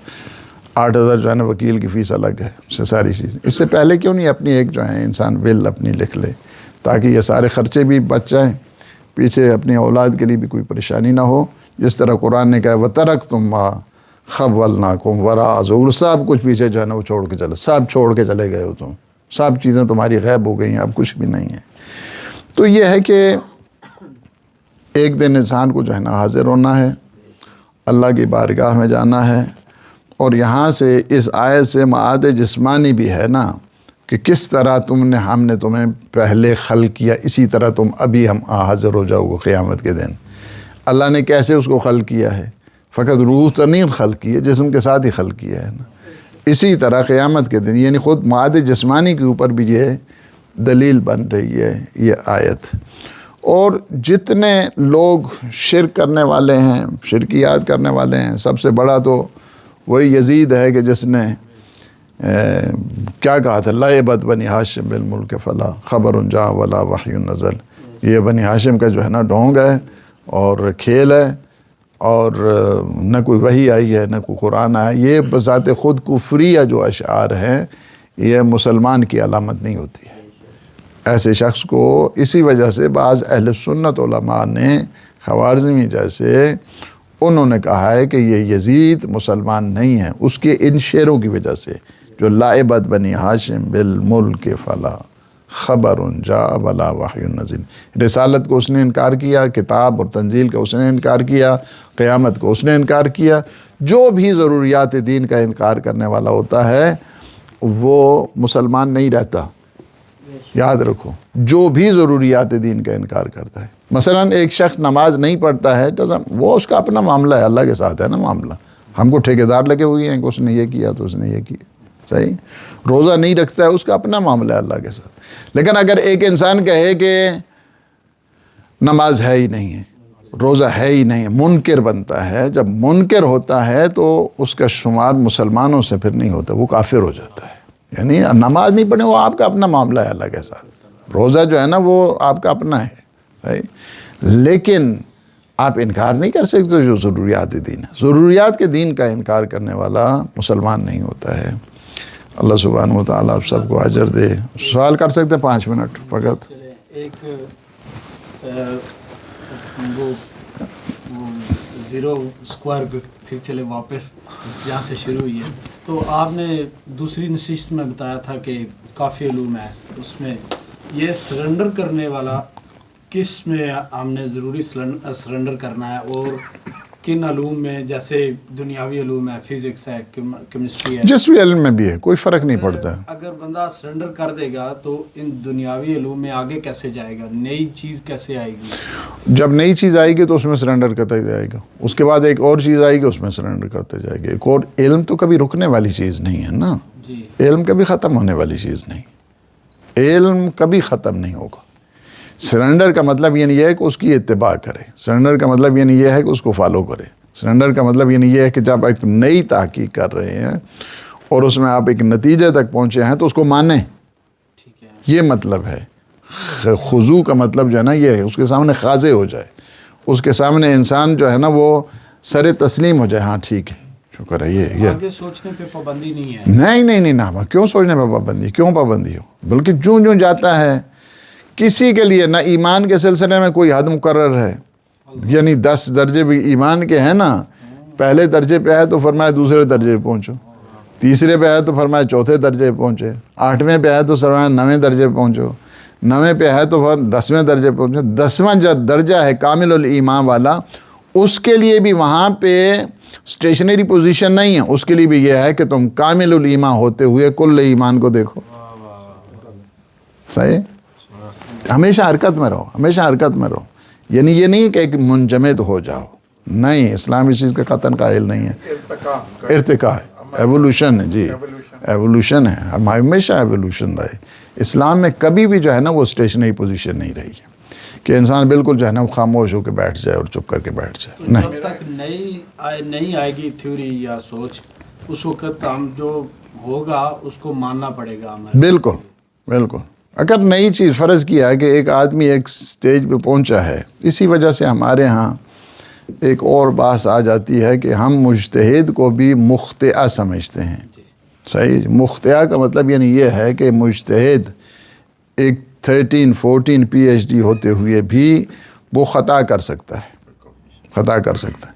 8,000 جو ہے نا وکیل کی فیس الگ ہے، سے ساری چیز۔ اس سے پہلے کیوں نہیں اپنی ایک جو ہے انسان ول اپنی لکھ لے تاکہ یہ سارے خرچے بھی بچ جائیں، پیچھے اپنی اولاد کے لیے بھی کوئی پریشانی نہ ہو۔ جس طرح قرآن نے کہا وَتَرَكْتُم مَا خَوَّلْنَاكُمْ وَرَاءَ ظُهُورِكُمْ، سب کچھ پیچھے جو ہے نا وہ چھوڑ کے چلے گئے ہو تم، سب چیزیں تمہاری غائب ہو گئی ہیں، اب کچھ بھی نہیں ہے۔ تو یہ ہے کہ ایک دن انسان کو جو ہے نا حاضر ہونا ہے، اللہ کی بارگاہ میں جانا ہے، اور یہاں سے اس آیت سے معاد جسمانی بھی ہے نا کہ کس طرح ہم نے تمہیں پہلے خلق کیا، اسی طرح تم ابھی ہم حاضر ہو جاؤ گے قیامت کے دن۔ اللہ نے کیسے اس کو خلق کیا ہے؟ فقط روح تو نہیں خلق کی ہے، جسم کے ساتھ ہی خلق کیا ہے نا۔ اسی طرح قیامت کے دن، یعنی خود معاد جسمانی کے اوپر بھی یہ دلیل بن رہی ہے یہ آیت۔ اور جتنے لوگ شرک کرنے والے ہیں، شرکیات کرنے والے ہیں، سب سے بڑا تو وہی یزید ہے کہ جس نے کیا کہا تھا، لعبت بنی ہاشم بالملک فلا خبر جاء ولا وحی نزل، یہ بنی ہاشم کا جو ہے نا ڈھونگ ہے اور کھیل ہے، اور نہ کوئی وحی آئی ہے نہ کوئی قرآن آیا۔ یہ بذات خود کفریہ جو اشعار ہیں یہ مسلمان کی علامت نہیں ہوتی ہے۔ ایسے شخص کو اسی وجہ سے بعض اہل سنت علماء نے خوارزمی جیسے انہوں نے کہا ہے کہ یہ یزید مسلمان نہیں ہے، اس کے ان شعروں کی وجہ سے جو لعبت بنی ہاشم بالملک فلا خبر جاء ولا وحی نزل، رسالت کو اس نے انکار کیا، کتاب اور تنزیل کا اس نے انکار کیا، قیامت کو اس نے انکار کیا۔ جو بھی ضروریات دین کا انکار کرنے والا ہوتا ہے وہ مسلمان نہیں رہتا، یاد رکھو، جو بھی ضروریات دین کا انکار کرتا ہے۔ مثلا ایک شخص نماز نہیں پڑھتا ہے، وہ اس کا اپنا معاملہ ہے، اللہ کے ساتھ ہے نا معاملہ، ہم کو ٹھیکیدار لگے ہوئے ہیں کہ اس نے یہ کیا تو اس نے یہ کیا، صحیح۔ روزہ نہیں رکھتا ہے، اس کا اپنا معاملہ ہے اللہ کے ساتھ۔ لیکن اگر ایک انسان کہے کہ نماز ہے ہی نہیں ہے، روزہ ہے ہی نہیں ہے، منکر بنتا ہے، جب منکر ہوتا ہے تو اس کا شمار مسلمانوں سے پھر نہیں ہوتا، وہ کافر ہو جاتا ہے۔ یعنی نماز نہیں پڑھے وہ آپ کا اپنا معاملہ ہے اللہ کے ساتھ، روزہ جو ہے نا وہ آپ کا اپنا ہے، صحیح۔ لیکن آپ انکار نہیں کر سکتے جو ضروریات دین ہے، ضروریات کے دین کا انکار کرنے والا مسلمان نہیں ہوتا ہے۔ اللہ سبحانہ و تعالیٰ آپ سب کو اجر دے۔ سوال کر سکتے ہیں 5 منٹ فقط۔ ایک وہ 0 اسکوائر پہ پھر چلے واپس جہاں سے شروع ہوئی ہے، تو آپ نے دوسری نشست میں بتایا تھا کہ کافی علوم ہے، اس میں یہ سرنڈر کرنے والا کس میں ہم نے ضروری سرنڈر کرنا ہے، اور کن علوم میں، جیسے دنیاوی علوم ہے، فزکس ہے، کیمسٹری ہے، جس بھی علم میں بھی ہے کوئی فرق نہیں پڑتا۔ اگر بندہ سرنڈر کر دے گا تو ان دنیاوی علوم میں آگے کیسے جائے گا؟ نئی چیز کیسے آئے گی؟ جب نئی چیز آئے گی تو اس میں سرنڈر کرتا جائے گا، اس کے بعد ایک اور چیز آئے گی اس میں سرنڈر کرتے جائے گا۔ ایک اور علم تو کبھی رکنے والی چیز نہیں ہے نا، جی، علم کبھی ختم ہونے والی چیز نہیں، علم کبھی ختم نہیں ہوگا۔ سرنڈر کا مطلب یہ نہیں ہے کہ اس کی اتباع کرے، سرنڈر کا مطلب یہ نہیں ہے کہ اس کو فالو کرے، سرنڈر کا مطلب یہ نہیں ہے کہ جب ایک نئی تحقیق کر رہے ہیں اور اس میں آپ ایک نتیجے تک پہنچے ہیں تو اس کو مانیں، ٹھیک ہے، یہ مطلب ہے۔ خضوع کا مطلب جو ہے نا یہ ہے اس کے سامنے خاضع ہو جائے، اس کے سامنے انسان جو ہے نا وہ سر تسلیم ہو جائے، ہاں ٹھیک ہے، شکر ہے۔ یہ آگے سوچنے پہ پابندی نہیں ہے؟ نہیں نا، کیوں سوچنے پہ پابندی، کیوں پابندی ہو؟ بلکہ جوں جاتا ہے کسی کے لیے نہ ایمان کے سلسلے میں کوئی حد مقرر ہے، یعنی 10 درجے بھی ایمان کے ہیں نا، پہلے درجے پہ ہے تو فرمایا دوسرے درجے پہ پہنچو، تیسرے پہ ہے تو فرمایا چوتھے درجے پہ پہنچے، 8ویں پہ ہے تو فرمایا 9ویں درجے پہ پہنچو، 9ویں پہ ہے تو 10ویں درجے پہ پہنچو۔ 10واں جو درجہ ہے کامل الایمان والا، اس کے لیے بھی وہاں پہ اسٹیشنری پوزیشن نہیں ہے، اس کے لیے بھی یہ ہے کہ تم کامل الایمان ہوتے ہوئے کل ایمان کو دیکھو۔ صحیح، ہمیشہ حرکت میں رہو، ہمیشہ حرکت میں رہو، یعنی یہ نہیں کہ ایک منجمد ہو جاؤ، نہیں، اسلام اس چیز کا قطعاً قائل نہیں ہے، ارتقاء ہے، ایوولوشن ہے، جی ایوولوشن ہے، ہم ہمیشہ ایوولوشن رہے۔ اسلام میں کبھی بھی جو ہے نا وہ اسٹیشنری پوزیشن نہیں رہی ہے کہ انسان بالکل جو ہے نا خاموش ہو کے بیٹھ جائے اور چپ کر کے بیٹھ جائے، نہیں۔ جب تک نہیں آئے گی تھیوری یا سوچ، اس وقت ہم جو ہوگا اس کو ماننا پڑے گا ہمیں۔ بالکل بالکل، اگر نئی چیز فرض کیا ہے کہ ایک آدمی ایک سٹیج پہ پہنچا ہے، اسی وجہ سے ہمارے ہاں ایک اور بحث آ جاتی ہے کہ ہم مجتہد کو بھی مخطئہ سمجھتے ہیں۔ صحیح، مخطئہ کا مطلب یعنی یہ ہے کہ مجتہد ایک 13-14 PhD ہوتے ہوئے بھی وہ خطا کر سکتا ہے، خطا کر سکتا ہے۔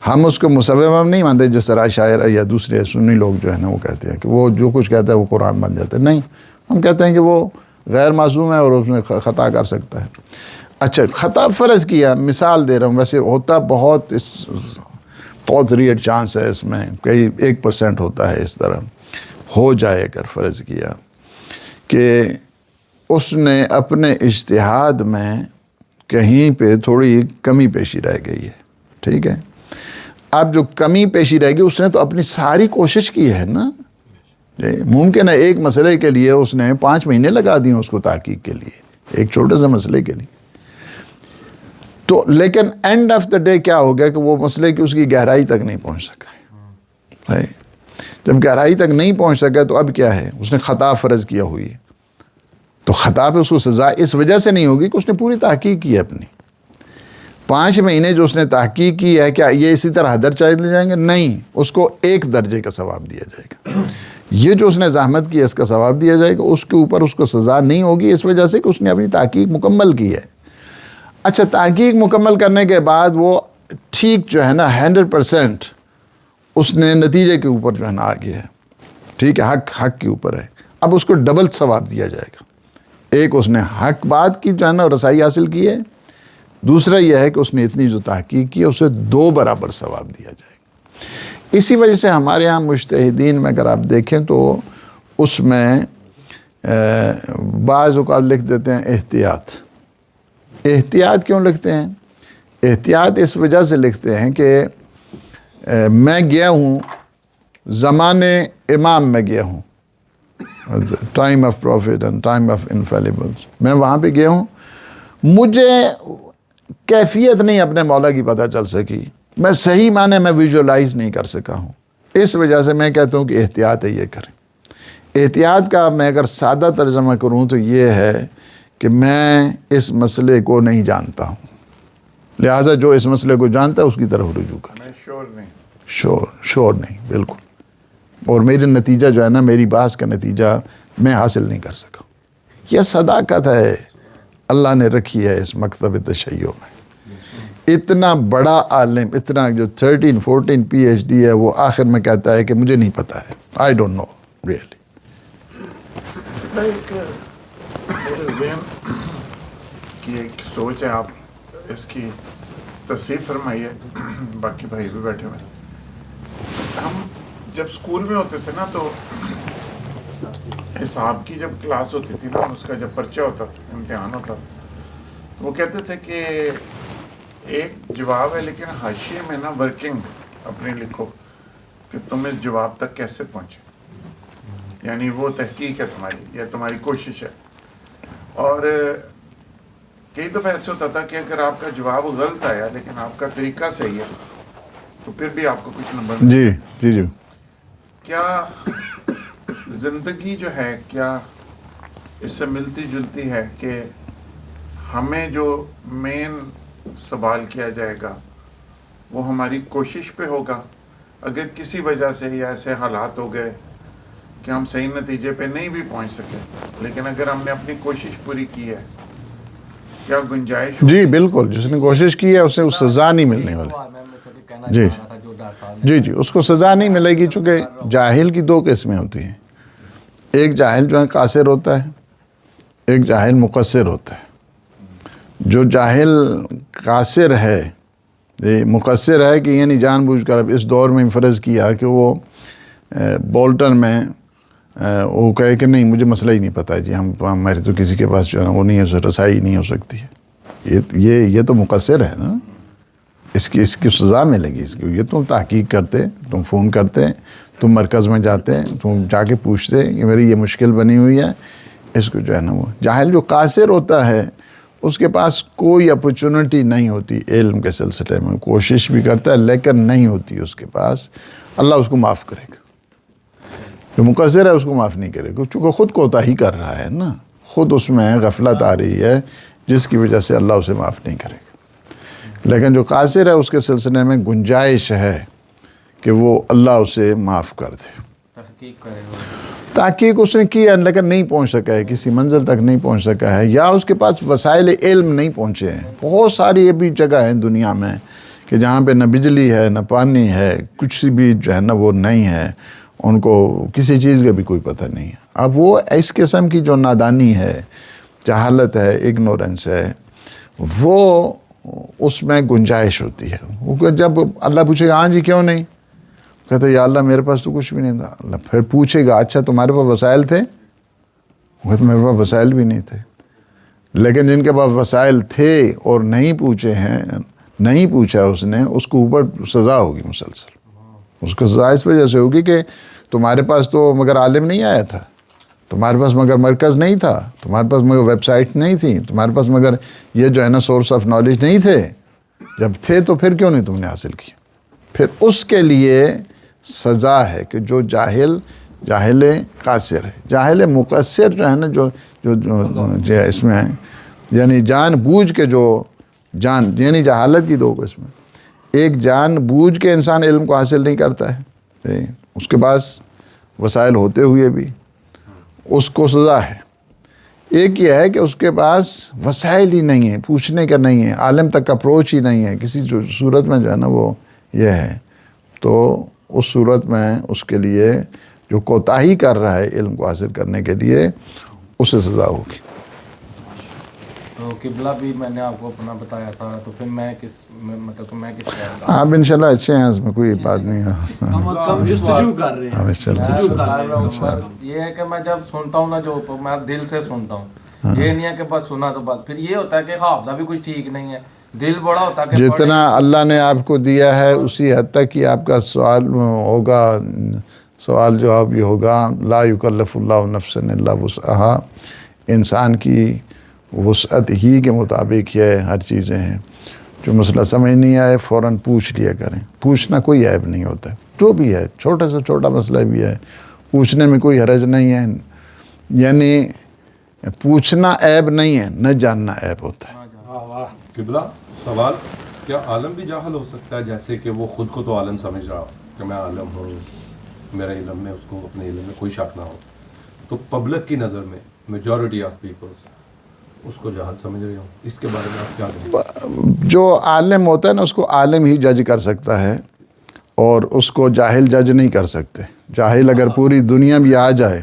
ہم اس کو مسبب نہیں مانتے، جس طرح شاعر یا دوسرے سنی لوگ جو ہے نا وہ کہتے ہیں کہ وہ جو کچھ کہتا ہے وہ قرآن بن جاتا ہے، نہیں، ہم کہتے ہیں کہ وہ غیر معصوم ہے اور اس میں خطا کر سکتا ہے۔ اچھا، خطا فرض کیا، مثال دے رہا ہوں، ویسے ہوتا بہت ریئر چانس ہے اس میں، کئی 1% ہوتا ہے اس طرح ہو جائے اگر فرض کیا کہ اس نے اپنے اجتہاد میں کہیں پہ تھوڑی کمی پیشی رہ گئی ہے، ٹھیک ہے، اب جو کمی پیشی رہ گئی اس نے تو اپنی ساری کوشش کی ہے نا، ممکن ہے ایک مسئلے کے لیے اس نے 5 مہینے لگا دیے اس کو تحقیق کے لیے، ایک چھوٹے سے مسئلے کے لیے، تو لیکن اینڈ آف دا ڈے کیا ہو گیا کہ وہ مسئلے کی اس کی گہرائی تک نہیں پہنچ سکا ہے۔ جب گہرائی تک نہیں پہنچ سکا تو اب کیا ہے، اس نے خطا فرض کیا ہوئی ہے، تو خطا پہ اس کو سزا اس وجہ سے نہیں ہوگی کہ اس نے پوری تحقیق کی ہے اپنی۔ 5 مہینے جو اس نے تحقیق کی ہے، کیا یہ اسی طرح حدر چلے جائیں گے؟ نہیں، اس کو 1 درجے کا ثواب دیا جائے گا۔ یہ جو اس نے زحمت کی ہے اس کا ثواب دیا جائے گا، اس کے اوپر اس کو سزا نہیں ہوگی، اس وجہ سے کہ اس نے اپنی تحقیق مکمل کی ہے۔ اچھا، تحقیق مکمل کرنے کے بعد وہ ٹھیک جو ہے نا 100% اس نے نتیجے کے اوپر جو ہے نا آ گیا ہے، ٹھیک ہے، حق کے اوپر ہے، اب اس کو ڈبل ثواب دیا جائے گا۔ ایک اس نے حق بات کی جو ہے نا رسائی حاصل کی ہے، دوسرا یہ ہے کہ اس نے اتنی جو تحقیق کی ہے اسے 2 برابر ثواب دیا جائے گا۔ اسی وجہ سے ہمارے ہاں مجتہدین میں اگر آپ دیکھیں تو اس میں بعض اوقات لکھ دیتے ہیں احتیاط۔ احتیاط کیوں لکھتے ہیں؟ احتیاط اس وجہ سے لکھتے ہیں کہ میں گیا ہوں زمانے امام میں گیا ہوں، time of prophet and time of infallibles, میں وہاں پہ گیا ہوں، مجھے کیفیت نہیں اپنے مولا کی پتہ چل سکی، میں صحیح معنی میں ویژولائز نہیں کر سکا ہوں، اس وجہ سے میں کہتا ہوں کہ احتیاط ہے، یہ کریں۔ احتیاط کا میں اگر سادہ ترجمہ کروں تو یہ ہے کہ میں اس مسئلے کو نہیں جانتا ہوں، لہٰذا جو اس مسئلے کو جانتا ہے اس کی طرف رجوع کریں۔ شور نہیں، بالکل، اور میرا نتیجہ جو ہے نا، میری بحث کا نتیجہ میں حاصل نہیں کر سکا۔ یہ صداقت ہے اللہ نے رکھی ہے اس مکتب تشیع میں۔ اتنا بڑا عالم، اتنا جو 13-14 PhD ہے، وہ آخر میں کہتا ہے کہ مجھے نہیں پتہ ہے، آئی ڈونٹ نو ریئلی۔ میرے ذہن کی ایک سوچ ہے، آپ اس کی تصحیح فرمائیے، باقی بھائی بھی بیٹھے ہوئے۔ ہم جب اسکول میں ہوتے تھے نا تو حساب کی جب کلاس ہوتی تھی نا، اس کا جب پرچہ ہوتا تھا، امتحان ہوتا تھا، تو وہ کہتے تھے کہ ایک جواب ہے لیکن حاشیے میں نا ورکنگ اپنی لکھو کہ تم اس جواب تک کیسے پہنچے، یعنی وہ تحقیق ہے تمہاری یا تمہاری کوشش ہے۔ اور کئی دفعہ ایسے ہوتا تھا کہ اگر آپ کا جواب غلط آیا لیکن آپ کا طریقہ صحیح ہے تو پھر بھی آپ کو کچھ نمبر جی جی جی۔ کیا زندگی جو ہے کیا اس سے ملتی جلتی ہے کہ ہمیں جو مین سوال کیا جائے گا وہ ہماری کوشش پہ ہوگا؟ اگر کسی وجہ سے یا ایسے حالات ہو گئے کہ ہم صحیح نتیجے پہ نہیں بھی پہنچ سکے، لیکن اگر ہم نے اپنی کوشش پوری کی ہے، کیا گنجائش جی بالکل، جس نے کوشش کی ہے اسے اس سزا نہیں ملنے والی. جی جی جی، اس کو سزا نہیں ملے گی، چونکہ جاہل کی دو قسمیں ہوتی ہیں. ایک جاہل جو ہے قاصر ہوتا ہے، ایک جاہل مقصر ہوتا ہے. جو جاہل قاصر ہے، مقصر ہے کہ یعنی جان بوجھ کر اب اس دور میں فرض کیا کہ وہ بولٹن میں وہ کہے کہ نہیں مجھے مسئلہ ہی نہیں پتہ جی، ہمارے تو کسی کے پاس جو ہے نا وہ نہیں ہے، رسائی نہیں ہو سکتی ہے. یہ تو مقصر ہے نا، اس کی سزا ملے گی اس کی. یہ تم تحقیق کرتے، تم فون کرتے، تم مرکز میں جاتے، تم جا کے پوچھتے کہ میری یہ مشکل بنی ہوئی ہے، اس کو جو ہے نا وہ. جاہل جو قاصر ہوتا ہے اس کے پاس کوئی اپرچونٹی نہیں ہوتی علم کے سلسلے میں، کوشش بھی کرتا ہے لیکن نہیں ہوتی اس کے پاس. اللہ اس کو معاف کرے گا. جو مقصر ہے اس کو معاف نہیں کرے گا، چونکہ خود کوتاہی کر رہا ہے نا، خود اس میں غفلت آ رہی ہے جس کی وجہ سے اللہ اسے معاف نہیں کرے گا. لیکن جو قاصر ہے اس کے سلسلے میں گنجائش ہے کہ وہ اللہ اسے معاف کر دے. تحقیق اس نے کی ہے لیکن نہیں پہنچ سکا ہے، کسی منزل تک نہیں پہنچ سکا ہے، یا اس کے پاس وسائل علم نہیں پہنچے ہیں. بہت ساری یہ بھی جگہ ہیں دنیا میں کہ جہاں پہ نہ بجلی ہے، نہ پانی ہے، کچھ بھی جو ہے نا وہ نہیں ہے، ان کو کسی چیز کا بھی کوئی پتہ نہیں ہے. اب وہ اس قسم کی جو نادانی ہے، جہالت ہے، اگنورنس ہے، وہ اس میں گنجائش ہوتی ہے. وہ جب اللہ پوچھے گا ہاں جی کیوں نہیں، کہتے یا اللہ میرے پاس تو کچھ بھی نہیں تھا. اللہ پھر پوچھے گا اچھا تمہارے پاس وسائل تھے، وہ کہتے میرے پاس وسائل بھی نہیں تھے. لیکن جن کے پاس وسائل تھے اور نہیں پوچھے ہیں، نہیں پوچھا اس نے، اس کو اوپر سزا ہوگی مسلسل. اس کو سزا اس وجہ سے ہوگی کہ تمہارے پاس تو مگر عالم نہیں آیا تھا، تمہارے پاس مگر مرکز نہیں تھا، تمہارے پاس مگر ویب سائٹ نہیں تھی، تمہارے پاس مگر یہ جو ہے نا سورس آف نالج نہیں تھے. جب تھے تو پھر کیوں نہیں تم نے حاصل کیا؟ پھر اس کے لیے سزا ہے کہ جو جاہل قاصر ہے. جاہل مقصر جو ہے نا جو اس میں یعنی جان بوجھ کے یعنی جہالت کی دو قسم. ایک جان بوجھ کے انسان علم کو حاصل نہیں کرتا ہے، اس کے پاس وسائل ہوتے ہوئے بھی اس کو سزا ہے. ایک یہ ہے کہ اس کے پاس وسائل ہی نہیں ہیں، پوچھنے کا نہیں ہے، عالم تک اپروچ ہی نہیں ہے کسی صورت میں جو ہے نا وہ یہ ہے. تو اس صورت میں اس کے لیے جو کوتاہی کر رہا ہے علم کو حاصل کرنے کے لیے اسے سزا ہوگی. تو قبلہ بھی میں نے آپ کو اپنا بتایا تھا، تو پھر میں کس آپ انشاءاللہ اچھے ہیں، اس میں کوئی بات نہیں ہے. کم از کم جستجو کر رہے ہیں. یہ ہے کہ میں جب سنتا ہوں نا جو میں دل سے سنتا ہوں، یہ نہیں ہے کہ بس سنا تو بات. پھر یہ ہوتا ہے کہ حافظہ بھی کچھ ٹھیک نہیں ہے، دل بڑا ہوتا ہے کہ جتنا اللہ نے آپ کو دیا ہے اسی حد تک ہی آپ کا سوال ہوگا، سوال جواب یہ ہوگا لا یکلف اللہ نفسا الا وسعہا. انسان کی وسعت ہی کے مطابق یہ ہر چیزیں ہیں. جو مسئلہ سمجھ نہیں آئے فوراً پوچھ لیا کریں. پوچھنا کوئی عیب نہیں ہوتا ہے، جو بھی ہے چھوٹا سے چھوٹا مسئلہ بھی ہے پوچھنے میں کوئی حرج نہیں ہے. یعنی پوچھنا عیب نہیں ہے، نہ جاننا عیب ہوتا ہے. قبلہ سوال، کیا عالم بھی جاہل ہو سکتا ہے؟ جیسے کہ وہ خود کو تو عالم سمجھ رہا ہو کہ میں عالم ہوں، میرے علم میں اس کو اپنے علم میں کوئی شک نہ ہو، تو پبلک کی نظر میں میجورٹی آف پیپلز اس کو جاہل سمجھ رہے ہوں. اس کے بارے میں آپ کیا کہیں؟ جو عالم ہوتا ہے نا اس کو عالم ہی جج کر سکتا ہے، اور اس کو جاہل جج نہیں کر سکتے. جاہل اگر پوری دنیا بھی آ جائے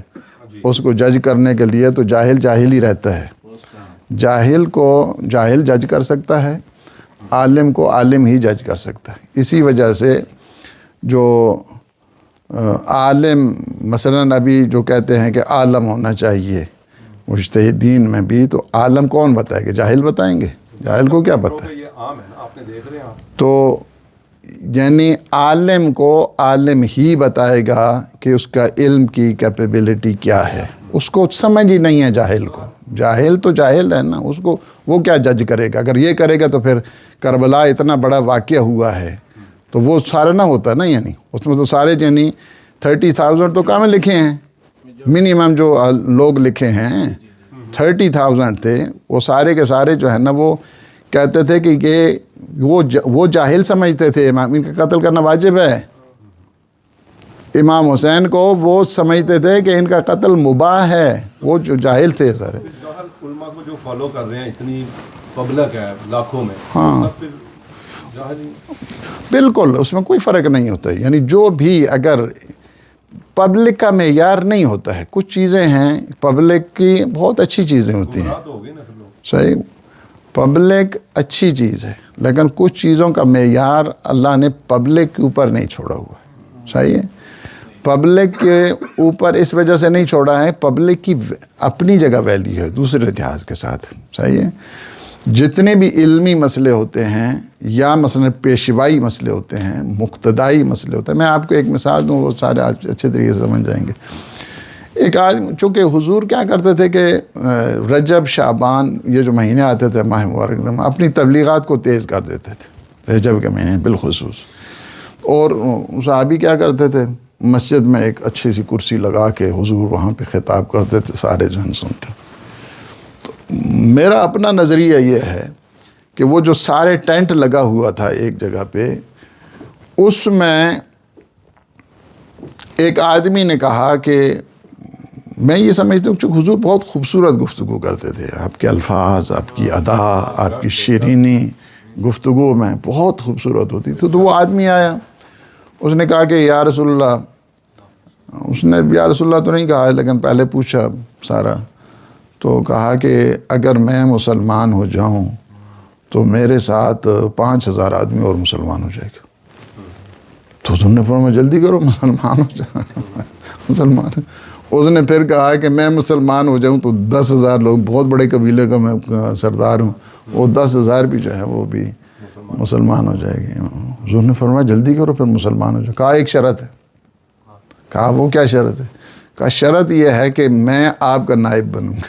اس کو جج کرنے کے لیے تو جاہل ہی رہتا ہے. جاہل کو جاہل جج کر سکتا ہے، عالم کو عالم ہی جج کر سکتا ہے. اسی وجہ سے جو عالم مثلاً ابھی جو کہتے ہیں کہ عالم ہونا چاہیے مجتہدین میں بھی، تو عالم کون بتائے گا؟ جاہل بتائیں گے؟ جاہل کو کیا پتہ ہے؟ یہ عام ہے نا، آپ نے دیکھ رہے ہیں. تو یعنی عالم کو عالم ہی بتائے گا کہ اس کا علم کی کیپیبلٹی کیا ہے. اس کو سمجھ ہی نہیں ہے جاہل کو. جاہل تو جاہل ہے نا، اس کو وہ کیا جج کرے گا؟ اگر یہ کرے گا تو پھر کربلا اتنا بڑا واقعہ ہوا ہے تو وہ سارا نہ ہوتا نا. یعنی اس میں تو سارے یعنی 30,000 تو کام لکھے ہیں، منیمم جو لوگ لکھے ہیں 30,000 تھے. وہ سارے کے سارے جو ہے نا وہ کہتے تھے کہ یہ وہ جاہل سمجھتے تھے ان کا قتل کرنا واجب ہے. امام حسین کو وہ سمجھتے تھے کہ ان کا قتل مباح ہے، وہ جو جاہل تھے سارے. جاہل علماء کو جو فالو کر رہے ہیں اتنی پبلک ہے لاکھوں میں، ہاں. سب پھر جاہل ہی. بالکل اس میں کوئی فرق نہیں ہوتا ہے. یعنی جو بھی اگر پبلک کا معیار نہیں ہوتا ہے، کچھ چیزیں ہیں پبلک کی بہت اچھی چیزیں ہوتی ہیں، گمراہ تو ہو گئے نا پھر لوگ. صحیح، پبلک اچھی چیز ہے، لیکن کچھ چیزوں کا معیار اللہ نے پبلک کے اوپر نہیں چھوڑا ہوا ہے. صحیح ہے، پبلک کے اوپر اس وجہ سے نہیں چھوڑا ہے، پبلک کی اپنی جگہ ویلیو ہے دوسرے لحاظ کے ساتھ. صحیح ہے، جتنے بھی علمی مسئلے ہوتے ہیں یا مثلا پیشوائی مسئلے ہوتے ہیں، مقتدائی مسئلے ہوتے ہیں، میں آپ کو ایک مثال دوں، وہ سارے اچھے طریقے سے سمجھ جائیں گے. ایک آدمی، چونکہ حضور کیا کرتے تھے کہ رجب شعبان یہ جو مہینے آتے تھے ماہ مبارک میں، اپنی تبلیغات کو تیز کر دیتے تھے رجب کے مہینے بالخصوص. اور صحابی کیا کرتے تھے، مسجد میں ایک اچھی سی کرسی لگا کے حضور وہاں پہ خطاب کرتے تھے، سارے جو ہیں سنتے. تو میرا اپنا نظریہ یہ ہے کہ وہ جو سارے ٹینٹ لگا ہوا تھا ایک جگہ پہ، اس میں ایک آدمی نے کہا کہ میں یہ سمجھتا ہوں کہ حضور بہت خوبصورت گفتگو کرتے تھے، آپ کے الفاظ، آپ کی ادا، آپ کی شیرینی گفتگو میں بہت خوبصورت ہوتی تھی. تو وہ آدمی آیا، اس نے کہا کہ یا رسول اللہ، اس نے یا رسول اللہ تو نہیں کہا ہے لیکن پہلے پوچھا سارا، تو کہا کہ اگر میں مسلمان ہو جاؤں تو میرے ساتھ 5000 آدمی اور مسلمان ہو جائے گا. تو حضور نے فرمایا جلدی کرو مسلمان ہو جاؤ. مسلمان. اس نے پھر کہا کہ میں مسلمان ہو جاؤں تو 10,000 لوگ، بہت بڑے قبیلے کا میں سردار ہوں، وہ 10,000 بھی جو ہے وہ بھی مسلمان ہو جائے گی. حضور نے فرمایا جلدی کرو پھر مسلمان ہو جاؤ. کہا ایک شرط ہے. کہا وہ کیا شرط ہے؟ کہا شرط یہ ہے کہ میں آپ کا نائب بنوں گا.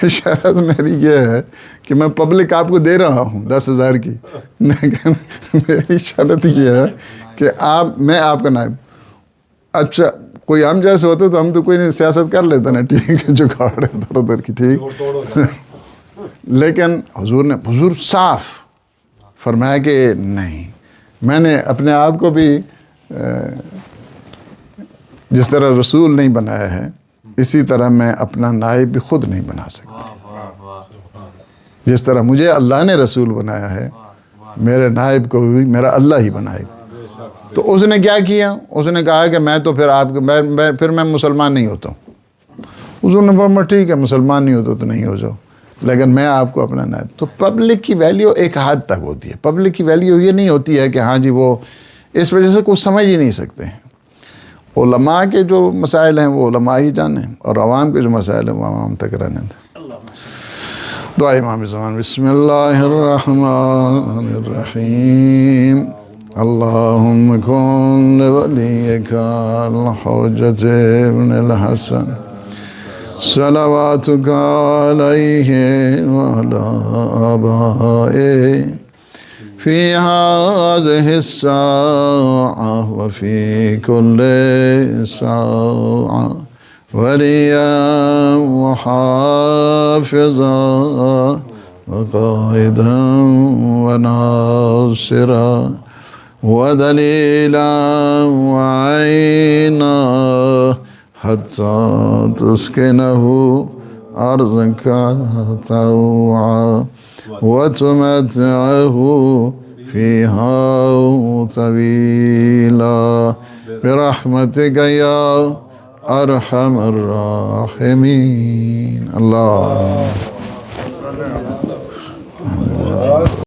شرط میری یہ ہے کہ میں پبلک آپ کو دے رہا ہوں 10,000 کی، لیکن میری شرط یہ ہے کہ میں آپ کا نائب. اچھا کوئی ہم جیسے ہوتے تو ہم تو کوئی نہیں، سیاست کر لیتے نا، ٹھیک ہے، جو کھاڑ ادھر ادھر کی، ٹھیک. لیکن حضور صاف فرمایا کہ نہیں، میں نے اپنے آپ کو بھی جس طرح رسول نہیں بنایا ہے، اسی طرح میں اپنا نائب بھی خود نہیں بنا سکتا. جس طرح مجھے اللہ نے رسول بنایا ہے، میرے نائب کو بھی میرا اللہ ہی بنائے گا. تو اس نے کیا کیا، اس نے کہا کہ میں تو پھر میں مسلمان نہیں ہوتا ہوں. حضور نے فرمایا ٹھیک ہے، مسلمان نہیں ہوتا تو نہیں ہو جاؤ، لیکن میں آپ کو اپنا نائب. تو پبلک کی ویلیو ایک حد تک ہوتی ہے. پبلک کی ویلیو یہ نہیں ہوتی ہے کہ ہاں جی وہ اس وجہ سے کچھ سمجھ ہی نہیں سکتے ہیں. علماء کے جو مسائل ہیں وہ علماء ہی جانیں، اور عوام کے جو مسائل ہیں وہ عوام تک رہنے دیں. دعا امام زمان. بسم اللہ الرحمن الرحیم. اللہم کن لولیک الحجۃ ابن الحسن صلواتک علیہ وعلی آبائہ فی هذه الساعة وفي كل ساعة وليا وحافظا وقائدا وناصرا ودليلا وعينا حتى تسكنه أرضك طوعا وتمتعه فيها طويلا برحمتك يا أرحم الراحمين. الله